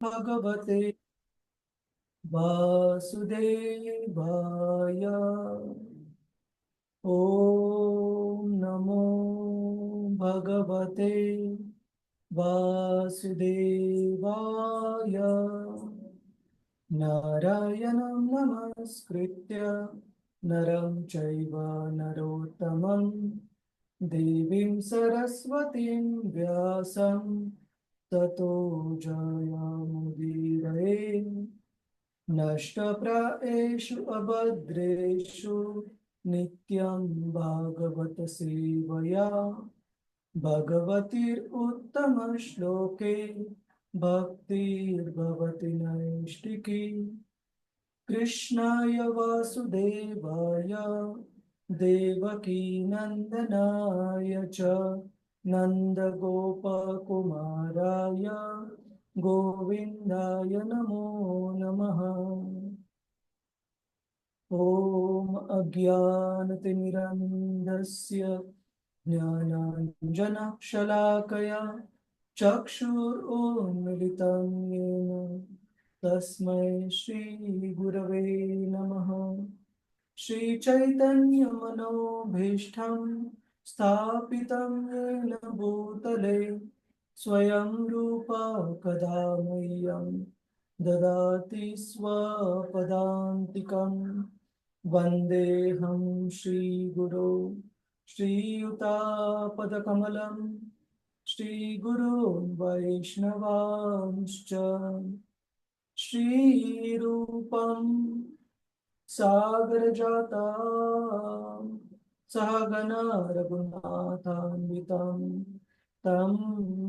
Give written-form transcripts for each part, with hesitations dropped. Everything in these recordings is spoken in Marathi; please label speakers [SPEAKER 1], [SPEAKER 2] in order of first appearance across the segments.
[SPEAKER 1] भगवते वासुदेवाय। ओम नमो भगवते वासुदेवाय। नारायणं नमस्कृत्य नरं चैव नरोत्तमं देवीं सरस्वतीं व्यासं ततो जयमुदीरये। नष्टप्रायेषु अभद्रेषु नित्यं भागवत सेवया भगवतीरुत्तमश्लोके भक्तिर्भवति नैष्टिकी। कृष्णाय वासुदेवाय देवकीनन्दनाय च नन्दगोपकुमाराय गोविन्दाय नमो नमः। ॐ अज्ञानतिमिरन्धस्य ज्ञानाञ्जनशलाकया चक्षुरुन्मिलितं येन तस्मै श्रीगुरवे नमः। श्रीचैतन्यमनोभीष्टं स्थापितं येन भूतले स्वयं रूपा कदा मह्यं ददाति स्वपदान्तिकम्। वन्देऽहं श्रीगुरो श्रीयुतापदकमलं श्रीगुरून् वैष्णवांश्च। श्रीरूपं सागरजातं सहगना रघुनाथान्वितं तं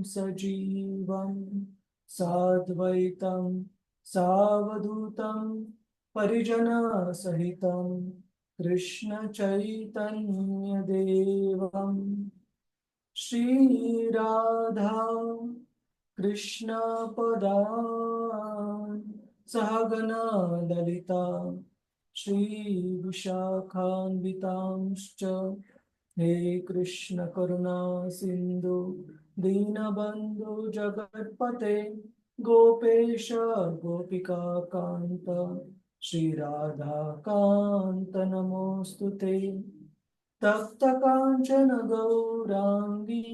[SPEAKER 1] सजीवं साद्वैतं सावधूतं परिजनसहितं कृष्णचैतन्यदेवं श्रीराधा कृष्णपदान् सहगना ललिता श्रीविशाखान्वितांश्च। हे कृष्ण करुणा सिन्धु दीनबन्धु जगत्पते गोपेश गोपिका कान्त श्रीराधा कान्त नमोऽस्तुते। तप्त कांचन गौरांगी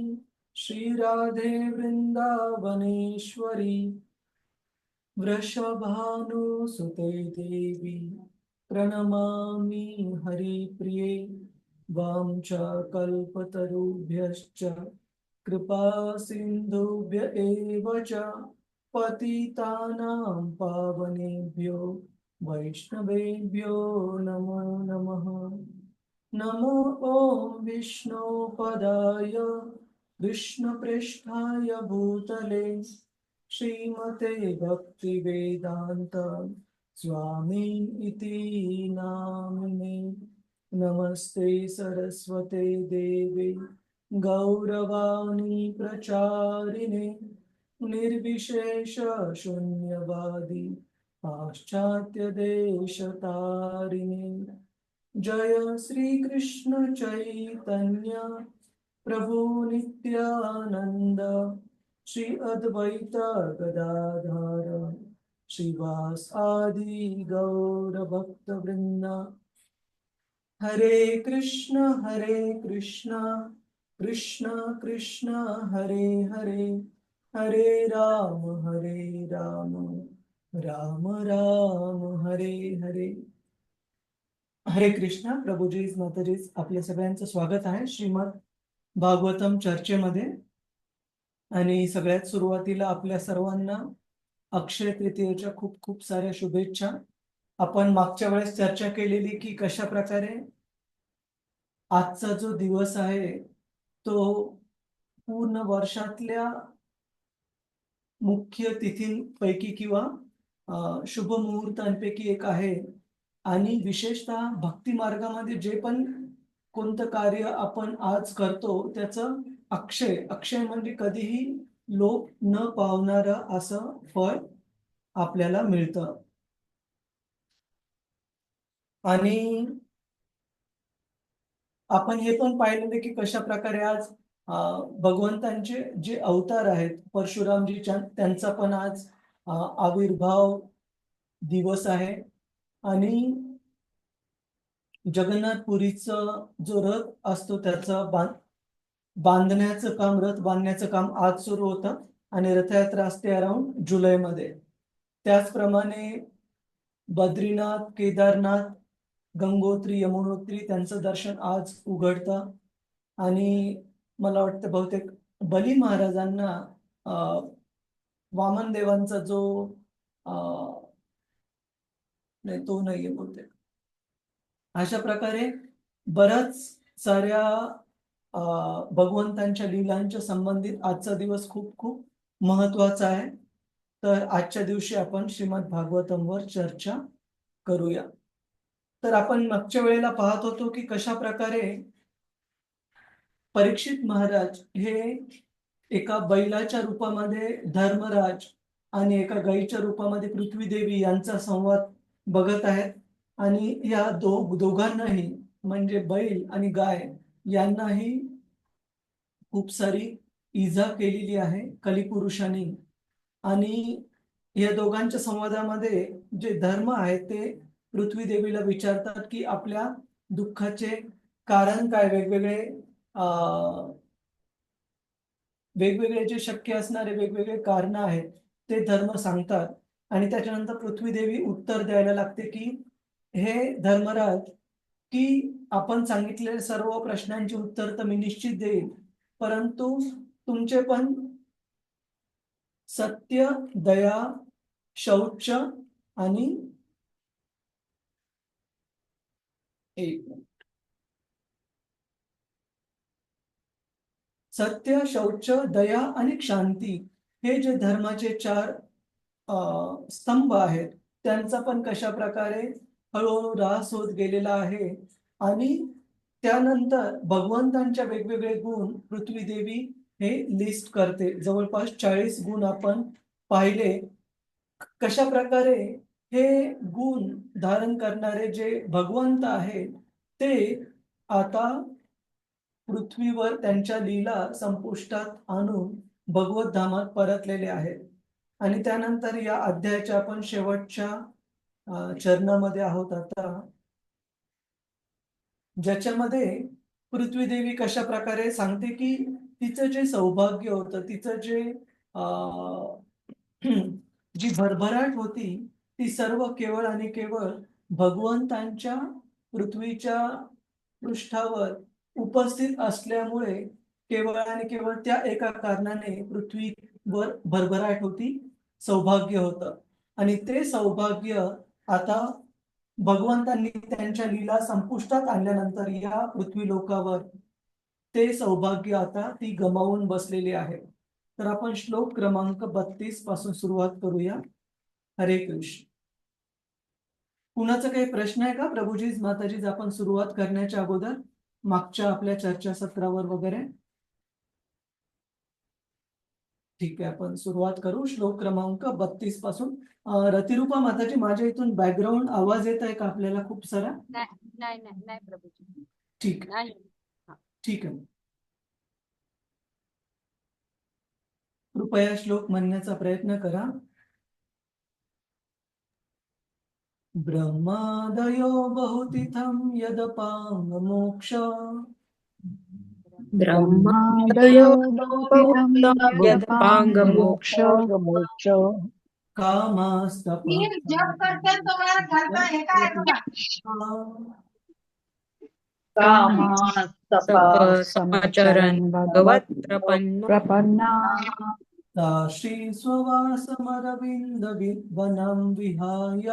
[SPEAKER 1] श्रीराधे वृंदावनेश्वरी वृषभानुसुते देवी प्रणमामि हरिप्रिये। वाञ्छाकल्पतरुभ्यश्च कृपा सिन्धुभ्य एव च पतितानां पावनेभ्यो वैष्णवेभ्यो नमो नमः। नमो ॐ विष्णुपदाय कृष्णप्रेष्ठाय भूतले श्रीमते भक्तिवेदान्त स्वामी इति नामिने। नमस्ते सरस्वते देवे गौरवाणी प्रचारिणे निर्विशेष शून्यवादी पाश्चात्य देशतारिणे। जय श्री कृष्ण चैतन्य प्रभु नित्यानंद श्री अद्वैत गदाधर श्रीवास आदि गौर भक्त वृंद। हरे कृष्ण कृष्ण कृष्ण हरे हरे हरे राम राम राम हरे हरे। हरे कृष्ण प्रभुजीज माताजीज आपल्या सगळ्यांचं स्वागत आहे श्रीमद भागवतम चर्चेमध्ये। आणि सगळ्यात सुरुवातीला आपल्या सर्वांना अक्षय तृतीयेच्या खूप खूप साऱ्या शुभेच्छा। आपण मागच्या वेळेस चर्चा केलेली की कशा प्रकारे आजचा जो दिवस आहे तो पूर्ण वर्षातल्या मुख्य तिथींपैकी किंवा शुभ मुहूर्तांपैकी एक आहे। आणि विशेषतः भक्ती मार्गामध्ये जे पण कोणतं कार्य आपण आज करतो त्याचं अक्षय अक्षय म्हणजे कधीही लोप न पावणारं असं फळ आपल्याला मिळतं। आणि आपण हे पण पाहिलेलं की कशा प्रकारे आज भगवंतांचे जे अवतार आहेत परशुरामजी त्यांचा पण आज आविर्भाव दिवस आहे आणि जगन्नाथपुरीचं जो रथ असतो त्याचं बांधण्याचं काम, रथ बांधण्याचं काम आज सुरू होतं आणि रथयात्रा असते अराउंड जुलैमध्ये. त्याचप्रमाणे बद्रीनाथ, केदारनाथ, गंगोत्री, यमुनोत्री त्यांचं दर्शन आज उघडतं आणि मला वाटतं बहुतेक बली महाराजांना वामन देवांचा जो नाही तो नाहीये बहुतेक. अशा प्रकारे बऱ्याच साऱ्या भगवंतांच्या लीलांच्या संबंधित आजचा दिवस खूप खूप महत्वाचा आहे. तर आजच्या दिवशी आपण श्रीमद भागवतमवर चर्चा करूया. तर आपण मागच्या वेळेला पाहत होतो की कशा प्रकारे परीक्षित महाराज हे एका बैलाच्या रूपामध्ये धर्मराज आणि एका गाईच्या रूपामध्ये पृथ्वी देवी यांचा संवाद बघत आहेत आणि या दोघांनाही म्हणजे बैल आणि गाय यांनाही खूप सारी इजा केलेली आहे कलिपुरुषांनी. आणि या दोघांच्या संवादामध्ये जे धर्म आहे ते पृथ्वी देवीला विचारतात की आपल्या दुःखाचे कारण काय, वेगवेगळे जे शक्य असणारे वेगवेगळे कारण आहेत ते धर्म सांगतात आणि त्याच्यानंतर पृथ्वी देवी उत्तर द्यायला लागते की हे धर्मराज, की आपण सांगितलेल्या सर्व प्रश्नांची उत्तर तर मी निश्चित देईन, परंतु तुमचे पण सत्य, दया, शौच आणि सत्य, शौच, दया आणि शांती हे जे धर्माचे 4 स्तंभ आहेत त्यांचा पण कशा प्रकारे हळूहळू ऱ्हास होत गेलेला आहे. आणि त्यानंतर भगवंतांच्या वेगवेगळे गुण पृथ्वी देवी हे लिस्ट करते. जवळपास 40 गुण आपण पाहिले. कशा प्रकारे हे गुण धारण करणारे जे भगवंत आहेत ते आता पृथ्वीवर त्यांच्या लीला संपुष्टात आणून भगवत धामात परतलेले आहेत. आणि त्यानंतर या अध्यायाच्या आपण शेवटच्या चरणामध्ये आहोत आता, ज्याच्यामध्ये पृथ्वी देवी कशा प्रकारे सांगते की तिचं जे सौभाग्य होतं, तिचं जे जी भरभराट होती ती सर्व केवळ आणि केवळ भगवंतांच्या पृथ्वीच्या पृष्ठावर उपस्थित असल्यामुळे केवळ आणि केवळ त्या एका कारणाने पृथ्वीवर भरभराट होती, सौभाग्य होतं. आणि ते सौभाग्य आता भगवंतांनी त्यांच्या लीला संपुष्टात आणल्यानंतर या पृथ्वी लोकावर ते सौभाग्य आता ती गमावून बसलेली आहे. तर आपण श्लोक क्रमांक 32 पासून सुरुवात करूया. हरे कृष्ण. कुणाचा काही प्रश्न आहे का प्रभूजीज, माताजीज, आपण सुरुवात करण्याच्या अगोदर मागच्या आपल्या चर्चासत्रावर वगैरे? ठीक आहे, आपण सुरुवात करू श्लोक क्रमांक 32 पासून. रतिरूपा माताजी, माझ्या इथून बॅकग्राऊंड आवाज येत आहे का आपल्याला खूप सारा?
[SPEAKER 2] नाही प्रभूजी.
[SPEAKER 1] ठीक
[SPEAKER 2] नाही.
[SPEAKER 1] ठीक आहे. कृपया श्लोक म्हणण्याचा प्रयत्न करा. ब्रह्मादयो बहुतिथं यदपांग मोक्ष
[SPEAKER 3] ब्रह्मादयो बहुविधं यदपांग मोक्ष
[SPEAKER 1] कामस्तप
[SPEAKER 3] समाचरण भगवत प्रपन्ना
[SPEAKER 1] श्री स्ववासमरविंद विद्वनं विहाय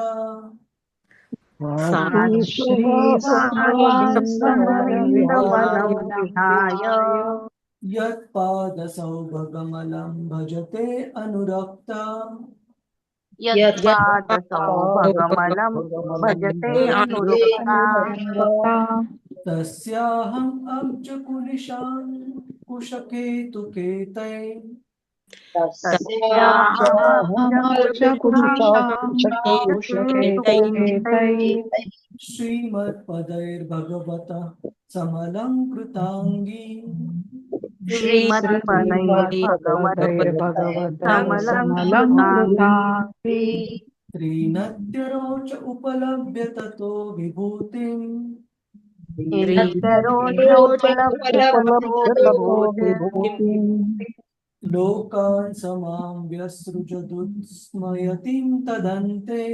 [SPEAKER 1] यत्पादसौभगमलं भजते अनुरक्ता तस्याहम् अब्जकुलिशां कुशकेतुकेतै श्रीमत्पदैर्भगवतः समलंकृतांगी
[SPEAKER 3] श्रीमद्भगवद्गीतामलङ्कृताङ्गि
[SPEAKER 1] त्रिनत्यरोच उपलभ्य ततो विभूतिम् लोकान् समां व्यसृजदुत्स्मयतिं तदन्ते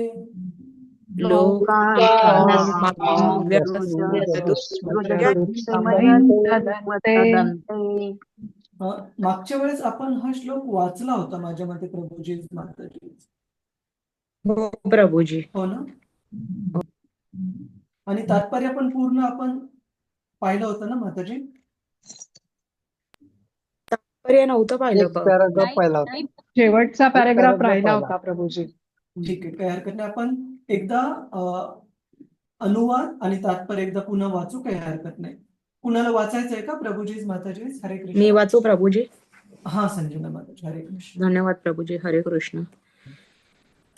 [SPEAKER 1] मागच्या वेळेस आपण हा श्लोक वाचला होता माझ्या मते प्रभूजी माताजी.
[SPEAKER 3] हो प्रभूजी.
[SPEAKER 1] हो ना. आणि तात्पर्य पण पूर्ण आपण पाहिलं होतं ना माताजी.
[SPEAKER 3] तात्पर्य नव्हतं पाहिलं
[SPEAKER 4] पॅराग्राफ पाहिला होता.
[SPEAKER 3] शेवटचा पॅराग्राफ राहिला होता प्रभूजी.
[SPEAKER 1] ठीक आहे, काही हरकत नाही. आपण एकदा अनुवाद आणि तात्पर्य एकदा पुन्हा वाचू, काही हरकत नाही. कुणाला वाचायचंय का प्रभूजी माताजी? हरे कृष्ण.
[SPEAKER 3] मी वाचू प्रभूजी?
[SPEAKER 1] हा संजना माताजी. हरे कृष्ण.
[SPEAKER 3] धन्यवाद प्रभूजी. हरे कृष्ण.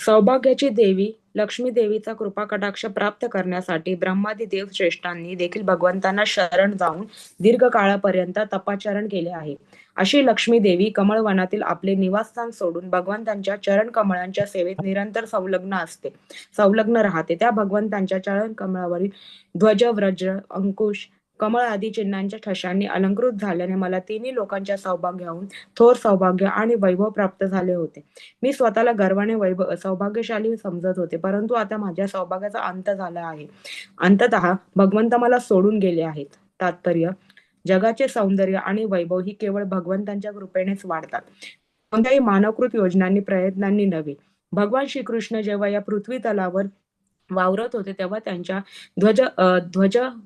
[SPEAKER 3] सौभाग्याची देवी लक्ष्मी देवीचा कृपा कटाक्ष प्राप्त करण्यासाठी ब्रह्मादी देव श्रेष्ठांनी देखील भगवंतांना शरण जाऊन दीर्घ काळापर्यंत तपाचरण केले आहे. अशी लक्ष्मी देवी कमळवनातील आपले निवासस्थान सोडून भगवंतांच्या चरण कमळांच्या सेवेत निरंतर संलग्न राहते. त्या भगवंतांच्या चरण कमळावरील ध्वज, वज्र, अंकुश, कमळ आदी चिन्हांच्या ठशांनी अलंकृत झाल्याने मला तिन्ही लोकांच्या सौभाग्याहून थोर सौभाग्य आणि वैभव प्राप्त झाले होते. मी स्वतःला गर्वाने सौभाग्यशाली समजत होते, परंतु आता माझ्या सौभाग्याचा अंत झाला आहे. अंततः भगवंत मला सोडून गेले आहेत. तात्पर्य: जगाचे सौंदर्य आणि वैभव ही केवळ भगवंतांच्या कृपेनेच वाढतात, कोणत्याही मानवकृत योजनांनी प्रयत्नांनी नव्हे. भगवान श्रीकृष्ण जेव्हा या पृथ्वी तलावर वावरत होते तेव्हा त्यांच्या ध्वज,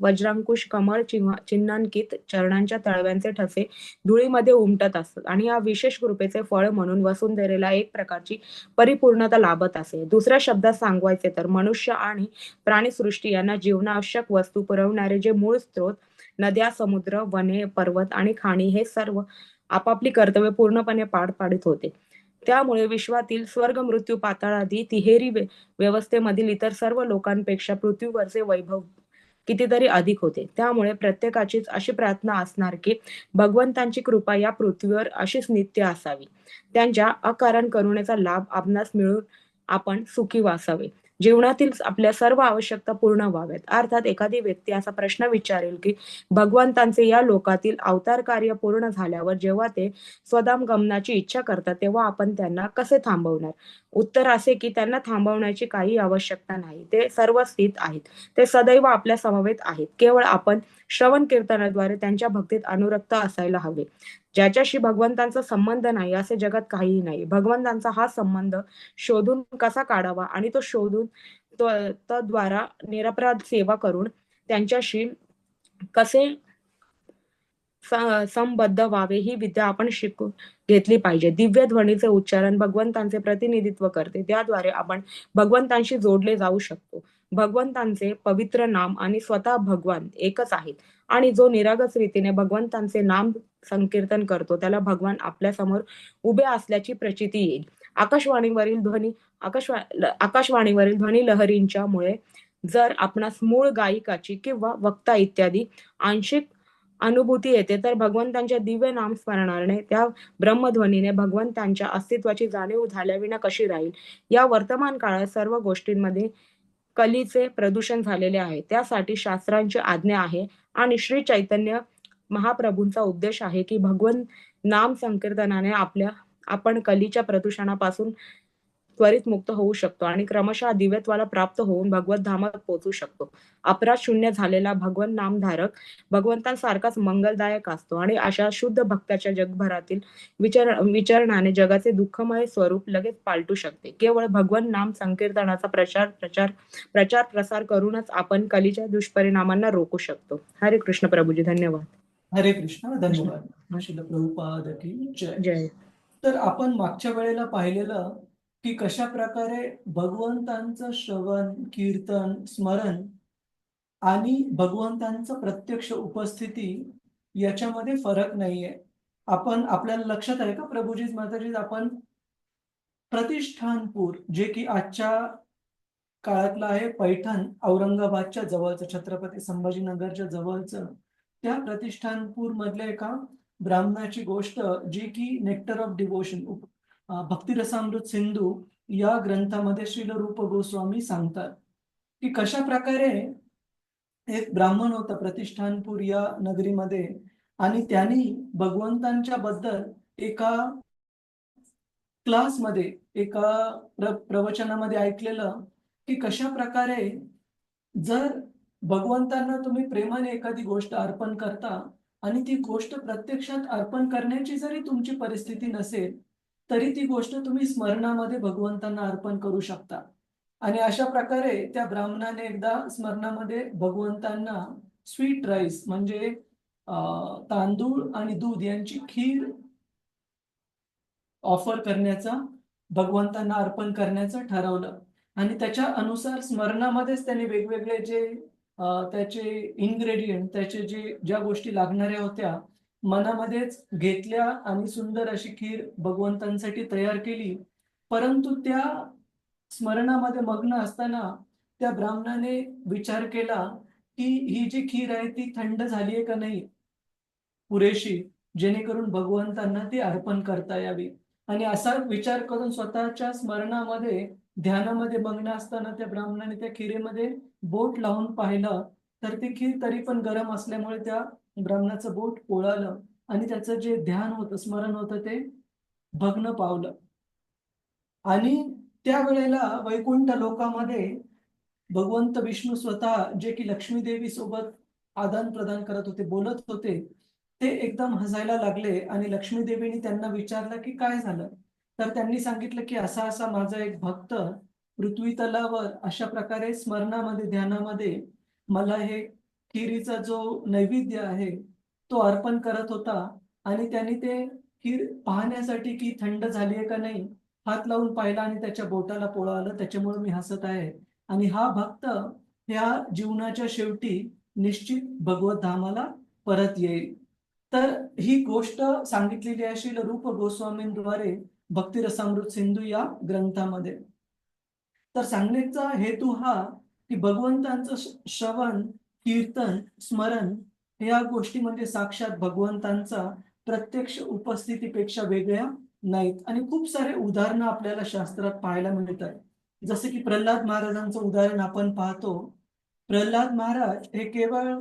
[SPEAKER 3] वज्रांकुश, कमळ चिन्हांकित चरणांच्या तळव्यांचे ठसे धुळीमध्ये उमटत असत आणि या विशेष कृपेचे फळ म्हणून वसुंधरेला एक प्रकारची परिपूर्णता लाभत असे. दुसऱ्या शब्दात सांगायचे तर मनुष्य आणि प्राणीसृष्टी यांना जीवनावश्यक वस्तू पुरवणारे जे मूळ स्रोत, नद्या, समुद्र, वने, पर्वत आणि खाणी हे सर्व आपापली कर्तव्य पूर्णपणे पार पाडित होते. त्यामुळे विश्वातील स्वर्ग, मृत्यू, पाताळ आदी तिहेरी व्यवस्थेमधील इतर सर्व लोकांपेक्षा पृथ्वीवरचे वैभव कितीतरी अधिक होते. त्यामुळे प्रत्येकाचीच अशी प्रार्थना असणार की भगवंतांची कृपा या पृथ्वीवर अशीच नित्य असावी, त्यांच्या अकारण करुणेचा लाभ आपणास मिळून आपण सुखी वासावे, जीवनातील आपल्या सर्व आवश्यकता पूर्ण व्हाव्यात. अर्थात एखादी व्यक्ती असा प्रश्न विचारेल की भगवंतांचे या लोकातील अवतार कार्य पूर्ण झाल्यावर जेव्हा ते स्वधाम गमनाची इच्छा करतात तेव्हा आपण त्यांना कसे थांबवणार? उत्तर असे की त्यांना थांबवण्याची काही आवश्यकता नाही. ते सर्व स्थित आहेत, ते सदैव आपल्या समवेत आहेत. केवळ आपण श्रवण कीर्तनाद्वारे त्यांच्या भक्तीत अनुरक्त असायला हवे. ज्याच्याशी भगवंतांचा संबंध नाही असे जगात काहीही नाही. भगवंतांचा हा संबंध शोधून कसा काढावा आणि तो शोधून तद्वारा निरपराध सेवा करून त्यांच्याशी कसे संबद्ध व्हावे ही विद्या आपण शिकून घेतली पाहिजे. दिव्य ध्वनीचे उच्चारण भगवंतांचे प्रतिनिधित्व करते, त्याद्वारे आपण भगवंतांशी जोडले जाऊ शकतो. भगवंतांचे पवित्र नाम आणि स्वतः भगवान एकच आहेत आणि जो निरागस रीतीने भगवंतांचे नाम संकीर्तन करतो त्याला भगवान आपल्या समोर उभे असल्याची प्रचिती येईल. आकाशवाणीवरील ध्वनी लहरींच्या मुळे जर आपणास मूळ गायिकाची किंवा वक्ता इत्यादी आंशिक अनुभूती येते तर भगवंतांच्या दिव्य नामस्मरणाने त्या ब्रह्मध्वनीने भगवंतांच्या अस्तित्वाची जाणीव झाल्याविना कशी राहील? या वर्तमान काळात सर्व गोष्टींमध्ये कलीचे प्रदूषण झालेले आहे. त्यासाठी शास्त्रांची आज्ञा आहे आणि श्री चैतन्य महाप्रभूंचा उपदेश आहे की भगवंत नाम संकीर्तनाने आपण कलीच्या प्रदूषणापासून त्वरित मुक्त होऊ शकतो आणि क्रमशः दिव्यत्वाला प्राप्त होऊन भगवत धामात पोहोचू शकतो. अपराध शून्य झालेला भगवंत नामधारक भगवंतांसारखाच मंगलदायक असतो आणि अशा शुद्ध भक्ताच्या जगभरातील विचरणाने जगाचे दुःखमय स्वरूप लगेच पालटू शकते. केवळ भगवंत नाम संकीर्तनाचा प्रचार प्रसार करूनच आपण कलीच्या दुष्परिणामांना रोखू शकतो. हरे कृष्ण प्रभूजी. धन्यवाद.
[SPEAKER 1] हरे कृष्ण. धन्यवाद. श्रील प्रभुपाद की जय.
[SPEAKER 3] जय.
[SPEAKER 1] तर आपण मागच्या वेळेला पाहिलेलं की कशा प्रकारे भगवंतांचं श्रवण, कीर्तन, स्मरण आणि भगवंतांचं प्रत्यक्ष उपस्थिती याच्यामध्ये फरक नाहीये. आपल्याला लक्षात आहे का प्रभूजी माताजी, आपण प्रतिष्ठानपूर जे की आजच्या काळातलं आहे पैठण, औरंगाबादच्या जवळचं, छत्रपती संभाजीनगरच्या जवळचं, त्या प्रतिष्ठानपूर मधल्या एका ब्राह्मणाची गोष्ट जी की nectar of devotion Bhaktirasamrita Sindhu या ग्रंथामध्ये श्रील रूप गोस्वामी सांगतात की कशा प्रकारे एक ब्राह्मण होता प्रतिष्ठानपूर या नगरीमध्ये आणि त्यांनी भगवंतांच्या बद्दल एका क्लासमध्ये एका प्रवचनामध्ये ऐकलेलं की कशा प्रकारे जर भगवंतांना तुम्ही प्रेमाने एखादी गोष्ट अर्पण करता आणि ती गोष्ट प्रत्यक्षात अर्पण करण्याची जरी तुमची परिस्थिती नसेल तरी ती गोष्ट तुम्ही स्मरणामध्ये भगवंतांना अर्पण करू शकता. आणि अशा प्रकारे त्या ब्राह्मणाने एकदा स्मरणामध्ये भगवंतांना स्वीट राईस म्हणजे तांदूळ आणि दूध यांची खीर ऑफर करण्याचा, भगवंतांना अर्पण करण्याचं ठरवलं. आणि त्याच्या अनुसार स्मरणामध्येच त्यांनी वेगवेगळे जे त्याचे इन्ग्रेडियंट, त्याचे ज्या गोष्टी लागणाऱ्या होत्या मनामध्येच घेतल्या आणि सुंदर अशी खीर भगवंतांसाठी तयार केली. परंतु त्या स्मरणामध्ये मग्न असताना त्या ब्राह्मणाने विचार केला की ही जी खीर आहे ती थंड झाली आहे का नाही पुरेशी, जेणेकरून भगवंतांना ती अर्पण करता यावी. आणि असा विचार करून स्वतःच्या स्मरणामध्ये ध्यानामध्ये मग्न असताना त्या ब्राह्मणाने त्या खिरेमध्ये बोट लावून पाहिलं तर ती खीर तरी पण गरम असल्यामुळे त्या ब्राह्मणाचं बोट पोळालं आणि त्याचं जे ध्यान होतं, स्मरण होतं ते भग्न पावलं. आणि त्यावेळेला वैकुंठ लोकामध्ये भगवंत विष्णू स्वतः जे की लक्ष्मी देवी सोबत आदान प्रदान करत होते, बोलत होते, ते एकदम हसायला लागले आणि लक्ष्मी देवीने त्यांना विचारलं की काय झालं. तर त्यांनी सांगितलं की असा असा माझा एक भक्त पृथ्वी तलावर अशा प्रकारे स्मरणामध्ये ध्यानामध्ये मला हे खिरीचा जो नैवेद्य आहे तो अर्पण करत होता आणि त्यांनी ते खीर पाहण्यासाठी की थंड झाली आहे का नाही हात लावून पाहिला आणि त्याच्या बोटाला पोळा त्याच्यामुळे मी हसत आहे. आणि हा भक्त ह्या जीवनाच्या शेवटी निश्चित भगवत धामाला परत येईल. तर ही गोष्ट सांगितलेली आहे श्रील रूप गोस्वामींद्वारे भक्तिरसामृत सिंधू या ग्रंथामध्ये. तर सांगण्याचा हेतू हा की भगवंतांचं श्रवण, कीर्तन, स्मरण या गोष्टी म्हणजे साक्षात भगवंतांचा प्रत्यक्ष उपस्थितीपेक्षा वेगळ्या नाहीत. आणि खूप सारे उदाहरणं आपल्याला शास्त्रात पाहायला मिळतात. जसे की प्रल्हाद महाराजांचं उदाहरण आपण पाहतो. प्रल्हाद महाराज हे केवळ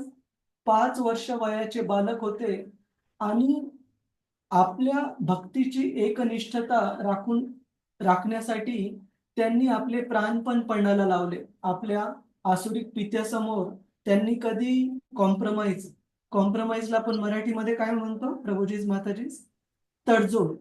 [SPEAKER 1] 5 वर्ष वयाचे बालक होते आणि आपल्या भक्तीची एकनिष्ठता राखण्यासाठी त्यांनी आपले प्राण पण पणाला लावले. आपल्या आसुरिक पित्यासमोर त्यांनी कधी कॉम्प्रोमाइजला आपण मराठीमध्ये काय म्हणतो प्रभुजीज माताजीज, तडजोड.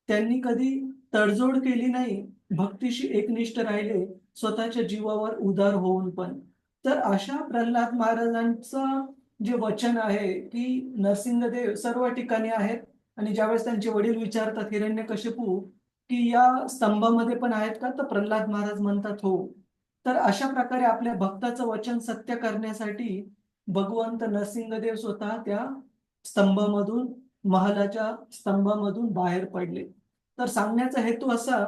[SPEAKER 1] त्यांनी कधी तडजोड केली नाही, भक्तीशी एकनिष्ठ राहिले, स्वतःच्या जीवावर उदार होऊन पण. तर अशा प्रल्हाद महाराजांचं जे वचन आहे की नरसिंहदेव सर्व ठिकाणी आहेत आणि ज्यावेळेस त्यांचे वडील विचारतात हिरण्यकशिपू की या स्तंभामध्ये पण आहेत का, तर प्रल्हाद महाराज म्हणतात हो. तर अशा प्रकारे आपल्या भक्ताचं वचन सत्य करण्यासाठी भगवंत नरसिंहदेव स्वतः त्या स्तंभामधून, महालाच्या स्तंभामधून बाहेर पडले. तर सांगण्याचा हेतू असा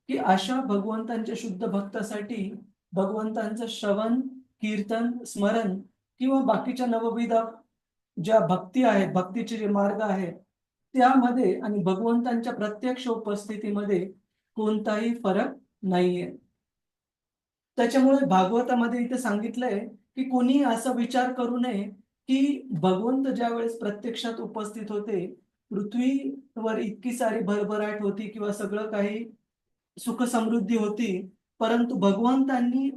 [SPEAKER 1] की अशा भगवंतांच्या शुद्ध भक्तासाठी भगवंतांचं श्रवण, कीर्तन, स्मरण किंवा बाकीच्या नवविध ज्या भक्ती आहेत, भक्तीचे जे मार्ग आहेत त्यामध्ये आणि भगवंतांच्या प्रत्यक्ष उपस्थितीमध्ये कोणताही फरक नाहीये. त्याच्यामुळे भागवतामध्ये इथे सांगितलंय की कोणी असा विचार करू नये की भगवंत ज्या वेळेस प्रत्यक्षात उपस्थित होते, पृथ्वीवर इतकी सारी भरभराट होती किंवा सगळं काही सुख समृद्धी होती, परंतु भगवंतांनी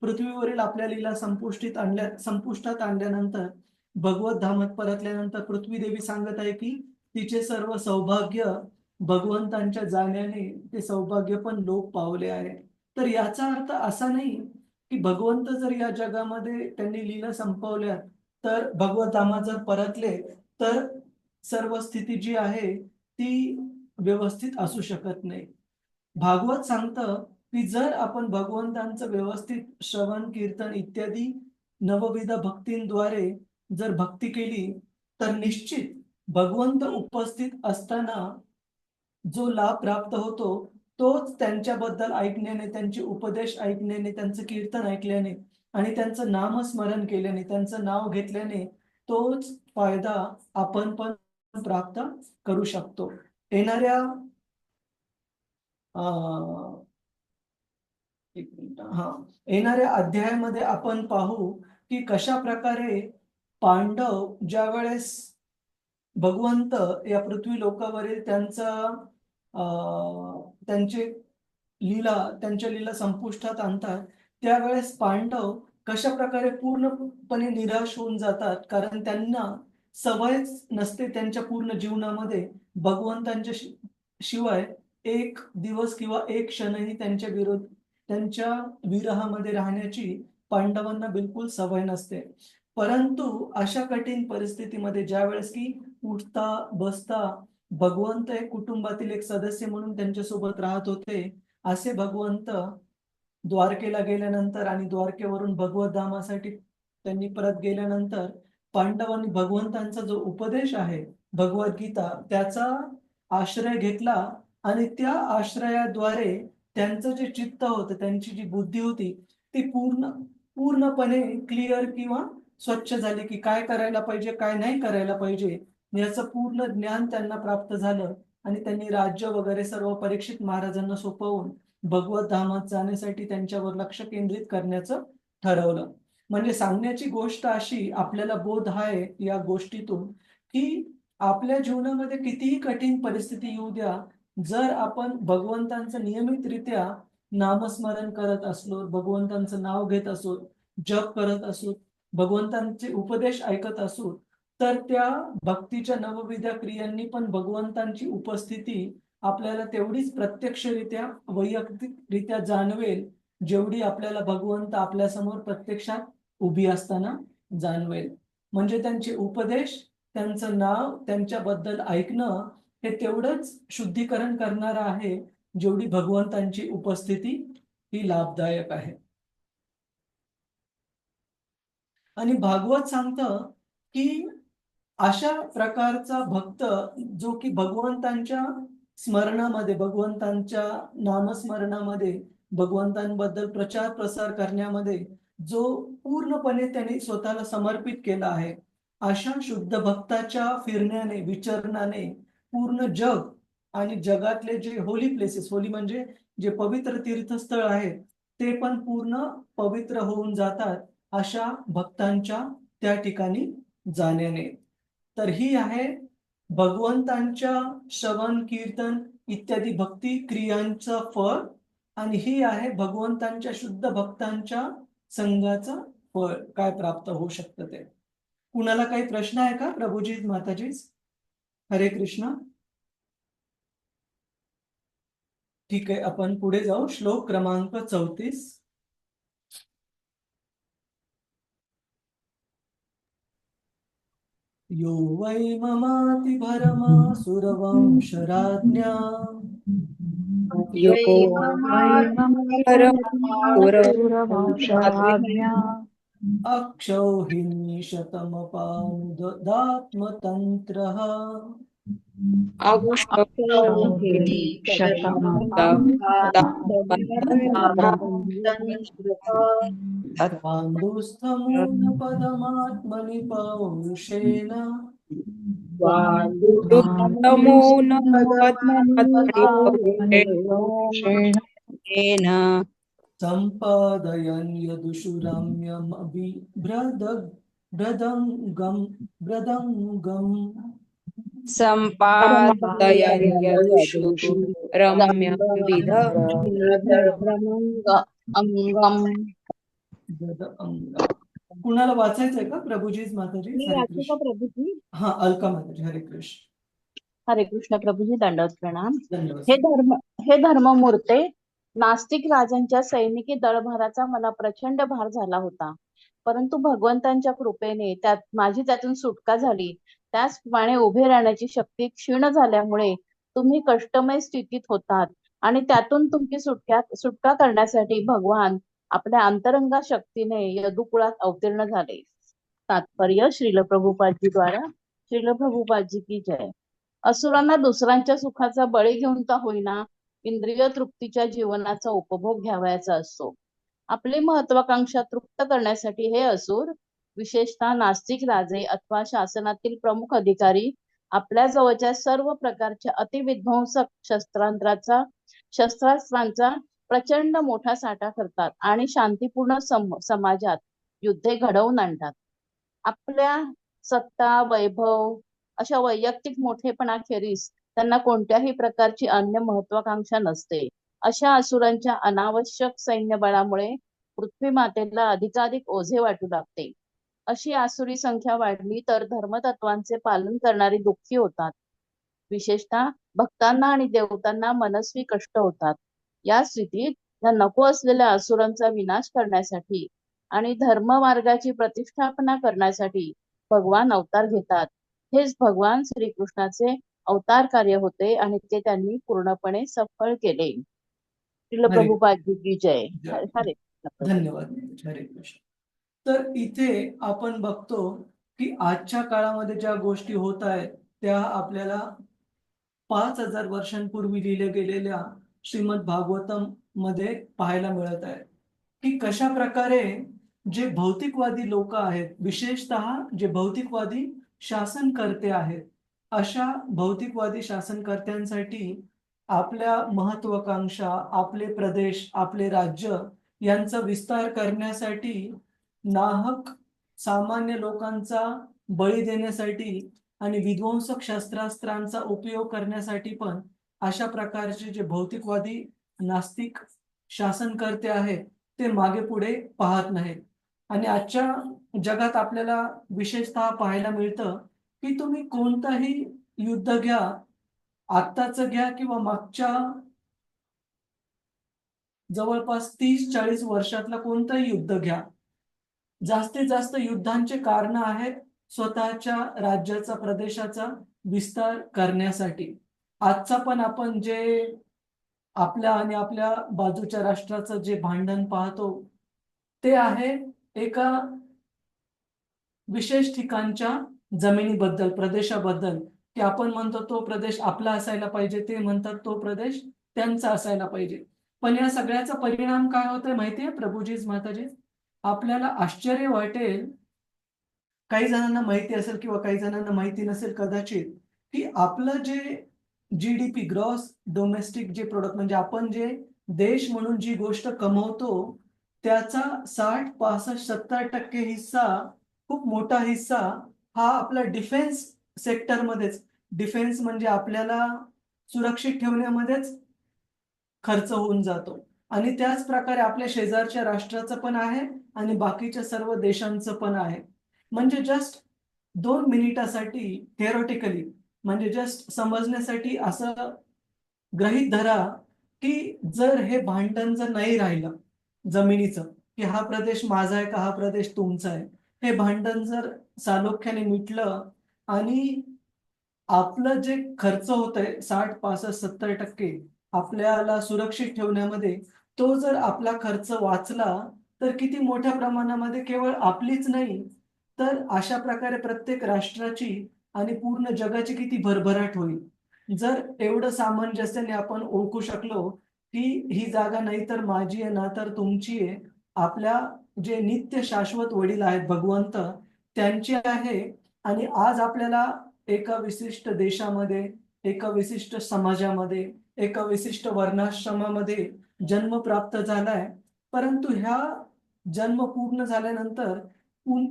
[SPEAKER 1] पृथ्वीवरील आपल्या लीला संपुष्टात आणल्यानंतर भगवत धामात परतल्यानंतर पृथ्वी देवी सांगत आहे की तिचे सर्व सौभाग्य भगवंतांच्या जाण्याने ते सौभाग्य पण लोप पावले आहे. तर याचा अर्थ असा नाही की भगवंत जर या जगामध्ये त्यांनी लीला संपवल्या तर भगवत धामात जर परतले तर सर्व स्थिती जी आहे ती व्यवस्थित असू शकत नाही. भागवत सांगतं की जर आपण भगवंतांचं व्यवस्थित श्रवण, कीर्तन इत्यादी नवविध भक्तींद्वारे जर भक्ती केली तर निश्चित भगवंत उपस्थित असताना जो लाभ प्राप्त होतो तोच त्यांच्याबद्दल ऐकण्याने, त्यांचे उपदेश ऐकण्याने, त्यांचं कीर्तन ऐकल्याने आणि त्यांचं नामस्मरण केल्याने, त्यांचं नाव घेतल्याने तोच फायदा आपण पण प्राप्त करू शकतो. येणाऱ्या एक मिनिट येणाऱ्या अध्यायामध्ये आपण पाहू की कशा प्रकारे पांडव ज्या वेळेस भगवंत या पृथ्वी लोकावरील त्यांच्या लीला संपुष्टात आणतात, त्यावेळेस पांडव कशा प्रकारे पूर्णपणे निराश होऊन जातात, कारण त्यांना सवयच नसते त्यांच्या पूर्ण जीवनामध्ये भगवंतांच्या शिवाय एक दिवस किंवा एक क्षणही त्यांच्या विरहामध्ये राहण्याची पांडवांना बिलकुल सवय नसते. परंतु अशा कठीण परिस्थितीमध्ये ज्यावेळेस की उठता बसता भगवंत एक कुटुंबातील एक सदस्य म्हणून त्यांच्यासोबत राहत होते, असे भगवंत द्वारकेला गेल्यानंतर आणि द्वारकेवरून भगवत धामासाठी त्यांनी परत गेल्यानंतर पांडवांनी भगवंतांचा जो उपदेश आहे भगवद्गीता त्याचा आश्रय घेतला आणि त्या आश्रयाद्वारे त्यांचं जे चित्त होतं, त्यांची जी बुद्धी होती ती पूर्णपणे क्लिअर किंवा स्वच्छ झाली की काय करायला पाहिजे काय नाही करायला पाहिजे याचं पूर्ण ज्ञान त्यांना प्राप्त झालं आणि त्यांनी राज्य वगैरे सर्व परीक्षित महाराजांना सोपवून भगवत धामात जाण्यासाठी त्यांच्यावर लक्ष केंद्रित करण्याचं ठरवलं. म्हणजे सांगण्याची गोष्ट अशी आपल्याला बोध आहे या गोष्टीतून की आपल्या जीवनामध्ये कितीही कठीण परिस्थिती येऊ द्या, जर आपण भगवंतांचं नियमितरित्या नामस्मरण करत असलो, भगवंतांचं नाव घेत असो, जप करत असो, भगवंतांचे उपदेश ऐकत असो, तर त्या भक्तीच्या नवविध क्रियांनी पण भगवंतांची उपस्थिती आपल्याला तेवढीच प्रत्यक्षरित्या वैयक्तिकरित्या जाणवेल, जेवढी आपल्याला भगवंत आपल्या समोर प्रत्यक्षात उभी असताना जाणवेल. म्हणजे त्यांचे उपदेश, त्यांचं नाव, त्यांच्याबद्दल ऐकणं हे तेवढंच शुद्धीकरण करणारं आहे जेवढी भगवंतांची उपस्थिती ही लाभदायक आहे. आणि भागवत सांगतं की अशा प्रकारचा भक्त जो की भगवंतांच्या स्मरणामध्ये, भगवंतांच्या नामस्मरणामध्ये, भगवंतांबद्दल प्रचार प्रसार करण्यामध्ये जो पूर्णपणे त्याने स्वतःला समर्पित केला आहे, अशा शुद्ध भक्ताच्या फिरण्याने, विचरणाने पूर्ण जग आणि जगातले जे होली प्लेसेस, होली म्हणजे जे पवित्र तीर्थस्थळ आहेत, ते पण पूर्ण पवित्र होऊन जातात अशा भक्तांच्या त्या ठिकाणी जाण्याने. तर ही आहे भगवंतांच्या श्रवण कीर्तन इत्यादी भक्ती क्रियांचं फळ आणि ही आहे भगवंतांच्या शुद्ध भक्तांच्या संघाचं फळ काय प्राप्त होऊ शकतं ते. कुणाला काही प्रश्न आहे का प्रभूजी माताजी? हरे कृष्ण. ठीक आहे, आपण पुढे जाऊ. श्लोक क्रमांक 34. यो वै ममाति भरमासुरवंशराज्ञा
[SPEAKER 3] यो
[SPEAKER 4] वंशराज्ञा
[SPEAKER 1] अक्षौहिणी शतमपानुदात्मतन्त्रः
[SPEAKER 4] अक्षौहिणी
[SPEAKER 1] बान्धुस्थमूलपदमात्मनि पौरुषेण सम्पादयन् यदुषुरम्यमभिभ्रदङ्गम्
[SPEAKER 3] संपादयन्यदुषु रम्यं
[SPEAKER 1] कुणाला वाचायचंय का प्रभूजी माताजी?
[SPEAKER 2] मी
[SPEAKER 1] हरे
[SPEAKER 2] वाचू
[SPEAKER 1] कृष्ण.
[SPEAKER 2] का प्रभूजी?
[SPEAKER 1] हा, अलका माताजी. हरे कृष्ण.
[SPEAKER 2] हरे कृष्ण प्रभूजी, दंडवत प्रणाम.
[SPEAKER 1] धन्यवाद.
[SPEAKER 2] हे धर्ममूर्ते, नास्तिक राजांच्या सैनिकी दळभाराचा मला प्रचंड भार झाला होता, परंतु भगवंतांच्या कृपेने माझी त्यातून सुटका झाली. त्याचप्रमाणे उभे राहण्याची शक्ती क्षीण झाल्यामुळे तुम्ही कष्टमय स्थितीत होतात आणि त्यातून तुमची सुटका करण्यासाठी भगवान आपल्या अंतरंगा शक्तीने यदुकुळात अवतीर्ण झाले. तात्पर्य श्रील प्रभुपादजी द्वारा. श्रील प्रभुपादजी की जय. असुरांना दुसऱ्यांच्या सुखाचा बळी घेऊन का होईना इंद्रिय तृप्तीच्या जीवनाचा उपभोग घ्यावयाचा असतो. आपली महत्वाकांक्षा तृप्त करण्यासाठी हे असुर, विशेषतः नास्तिक राजे अथवा शासनातील प्रमुख अधिकारी आपल्या जवळच्या सर्व प्रकारच्या अतिविध्वंसक शस्त्रास्त्रांचा प्रचंड मोठा साठा करतात आणि शांतीपूर्ण समाजात युद्धे घडवून आणतात. आपल्या सत्ता, वैभव अशा वैयक्तिक मोठेपणाखेरीज त्यांना कोणत्याही प्रकारची अन्य महत्वाकांक्षा नसते. अशा असुरांच्या अनावश्यक सैन्यबळामुळे पृथ्वी मातेला अधिकाधिक ओझे वाटू लागते. अशी आसुरी संख्या वाढली तर धर्मतत्वांचे पालन करणारी दुःखी होतात. विशेषतः भक्तांना आणि देवतांना मनस्वी कष्ट होतात. या स्थितीत या नको असलेल्या असुरांचा विनाश करण्यासाठी आणि धर्म मार्गाची प्रतिष्ठापना करण्यासाठी भगवान अवतार घेतात. हेच भगवान श्रीकृष्णाचे अवतार कार्य होते आणि ते त्यांनी पूर्णपणे सफळ केले. श्रील
[SPEAKER 1] हरे
[SPEAKER 2] प्रभुपादजी की जय.
[SPEAKER 1] जय.
[SPEAKER 2] हरे कृष्ण.
[SPEAKER 1] धन्यवाद हरे कृष्ण. तर इथे आपण बघतो की आजच्या काळामध्ये ज्या गोष्टी होत आहेत त्या आपल्याला 5000 वर्षांपूर्वी लिहिले गेलेल्या श्रीमद भागवतम मध्ये पाहायला मिळत आहे की कशा प्रकारे जे भौतिकवादी लोक आहेत, विशेषतः जे भौतिकवादी शासनकर्ते आहेत, अशा भौतिकवादी शासनकर्त्यांसाठी आपल्या महत्वाकांक्षा, आपले प्रदेश, आपले राज्य यांचा विस्तार करण्यासाठी नाहक सामान्य लोकांचा बळी देण्यासाठी आणि विध्वंसक शस्त्रास्त्रांचा उपयोग करण्यासाठी पण अशा प्रकारचे जे भौतिकवादी नास्तिक शासनकर्ते आहेत ते मागे पुढे पाहत नाहीत. आणि आजच्या जगात आपल्याला विशेषतः पाहायला मिळतं की तुम्ही कोणताही युद्ध घ्या, आत्ताचं घ्या किंवा मागच्या जवळपास 30-40 वर्षातला कोणतंही युद्ध घ्या, जास्तीत जास्त युद्धांचे कारण आहेत स्वतःच्या राज्याचा, प्रदेशाचा विस्तार करण्यासाठी. आजचा पण आपण जे आपल्या आणि आपल्या बाजूच्या राष्ट्राचं जे भांडण पाहतो ते आहे एका विशेष ठिकाणच्या जमिनीबद्दल, प्रदेशाबद्दल, की आपण म्हणतो तो प्रदेश आपला असायला पाहिजे, ते म्हणतात तो प्रदेश त्यांचा असायला पाहिजे. पण या सगळ्याचा परिणाम काय होतोय माहितीये प्रभूजीज, माताजीज? आपल्याला आश्चर्य वाटेल, काही जणांना माहिती असेल किंवा काही जणांना माहिती नसेल कदाचित, की आपलं जे जीडीपी, ग्रॉस डोमेस्टिक जे प्रोडक्ट, म्हणजे आपण जे देश म्हणून जी गोष्ट कमवतो त्याचा 60, 65, 70% हिस्सा, खूप मोठा हिस्सा हा आपला डिफेन्स सेक्टरमध्येच, डिफेन्स म्हणजे आपल्याला सुरक्षित ठेवण्यामध्येच खर्च होऊन जातो. आणि त्याच प्रकारे आपल्या शेजारच्या राष्ट्राचं पण आहे आणि बाकीच्या सर्व देशांचं पण आहे. म्हणजे जस्ट 2 मिनिटासाठी थिअरॉटिकली, म्हणजे जस्ट समजण्यासाठी असं गृहीत धरा की जर हे भांडण जर नाही राहिलं जमिनीचं, की हा प्रदेश माझा आहे का हा प्रदेश तुमचा आहे, हे भांडण जर सालोख्याने मिटलं आणि आपलं जे खर्च होतंय 60, 65, 70% आपल्याला सुरक्षित ठेवण्यामध्ये, तो जर आपला खर्च वाचला तर किती मोठ्या प्रमाणामध्ये केवळ आपलीच नाही तर अशा प्रकारे प्रत्येक राष्ट्राची आणि पूर्ण जगाची किती भरभराट होईल. जर एवढं सामंजस्याने आपण ओळखू शकलो की ही जागा नाही तर माझी आहे ना तर तुमची आहे, आपल्या जे नित्य शाश्वत वडील आहेत भगवंत त्यांची आहे, आणि आज आपल्याला एका विशिष्ट देशामध्ये, एका विशिष्ट समाजामध्ये, एका विशिष्ट वर्णाश्रमामध्ये जन्म प्राप्त झालाय, परंतु ह्या जन्म पूर्ण झाल्यानंतर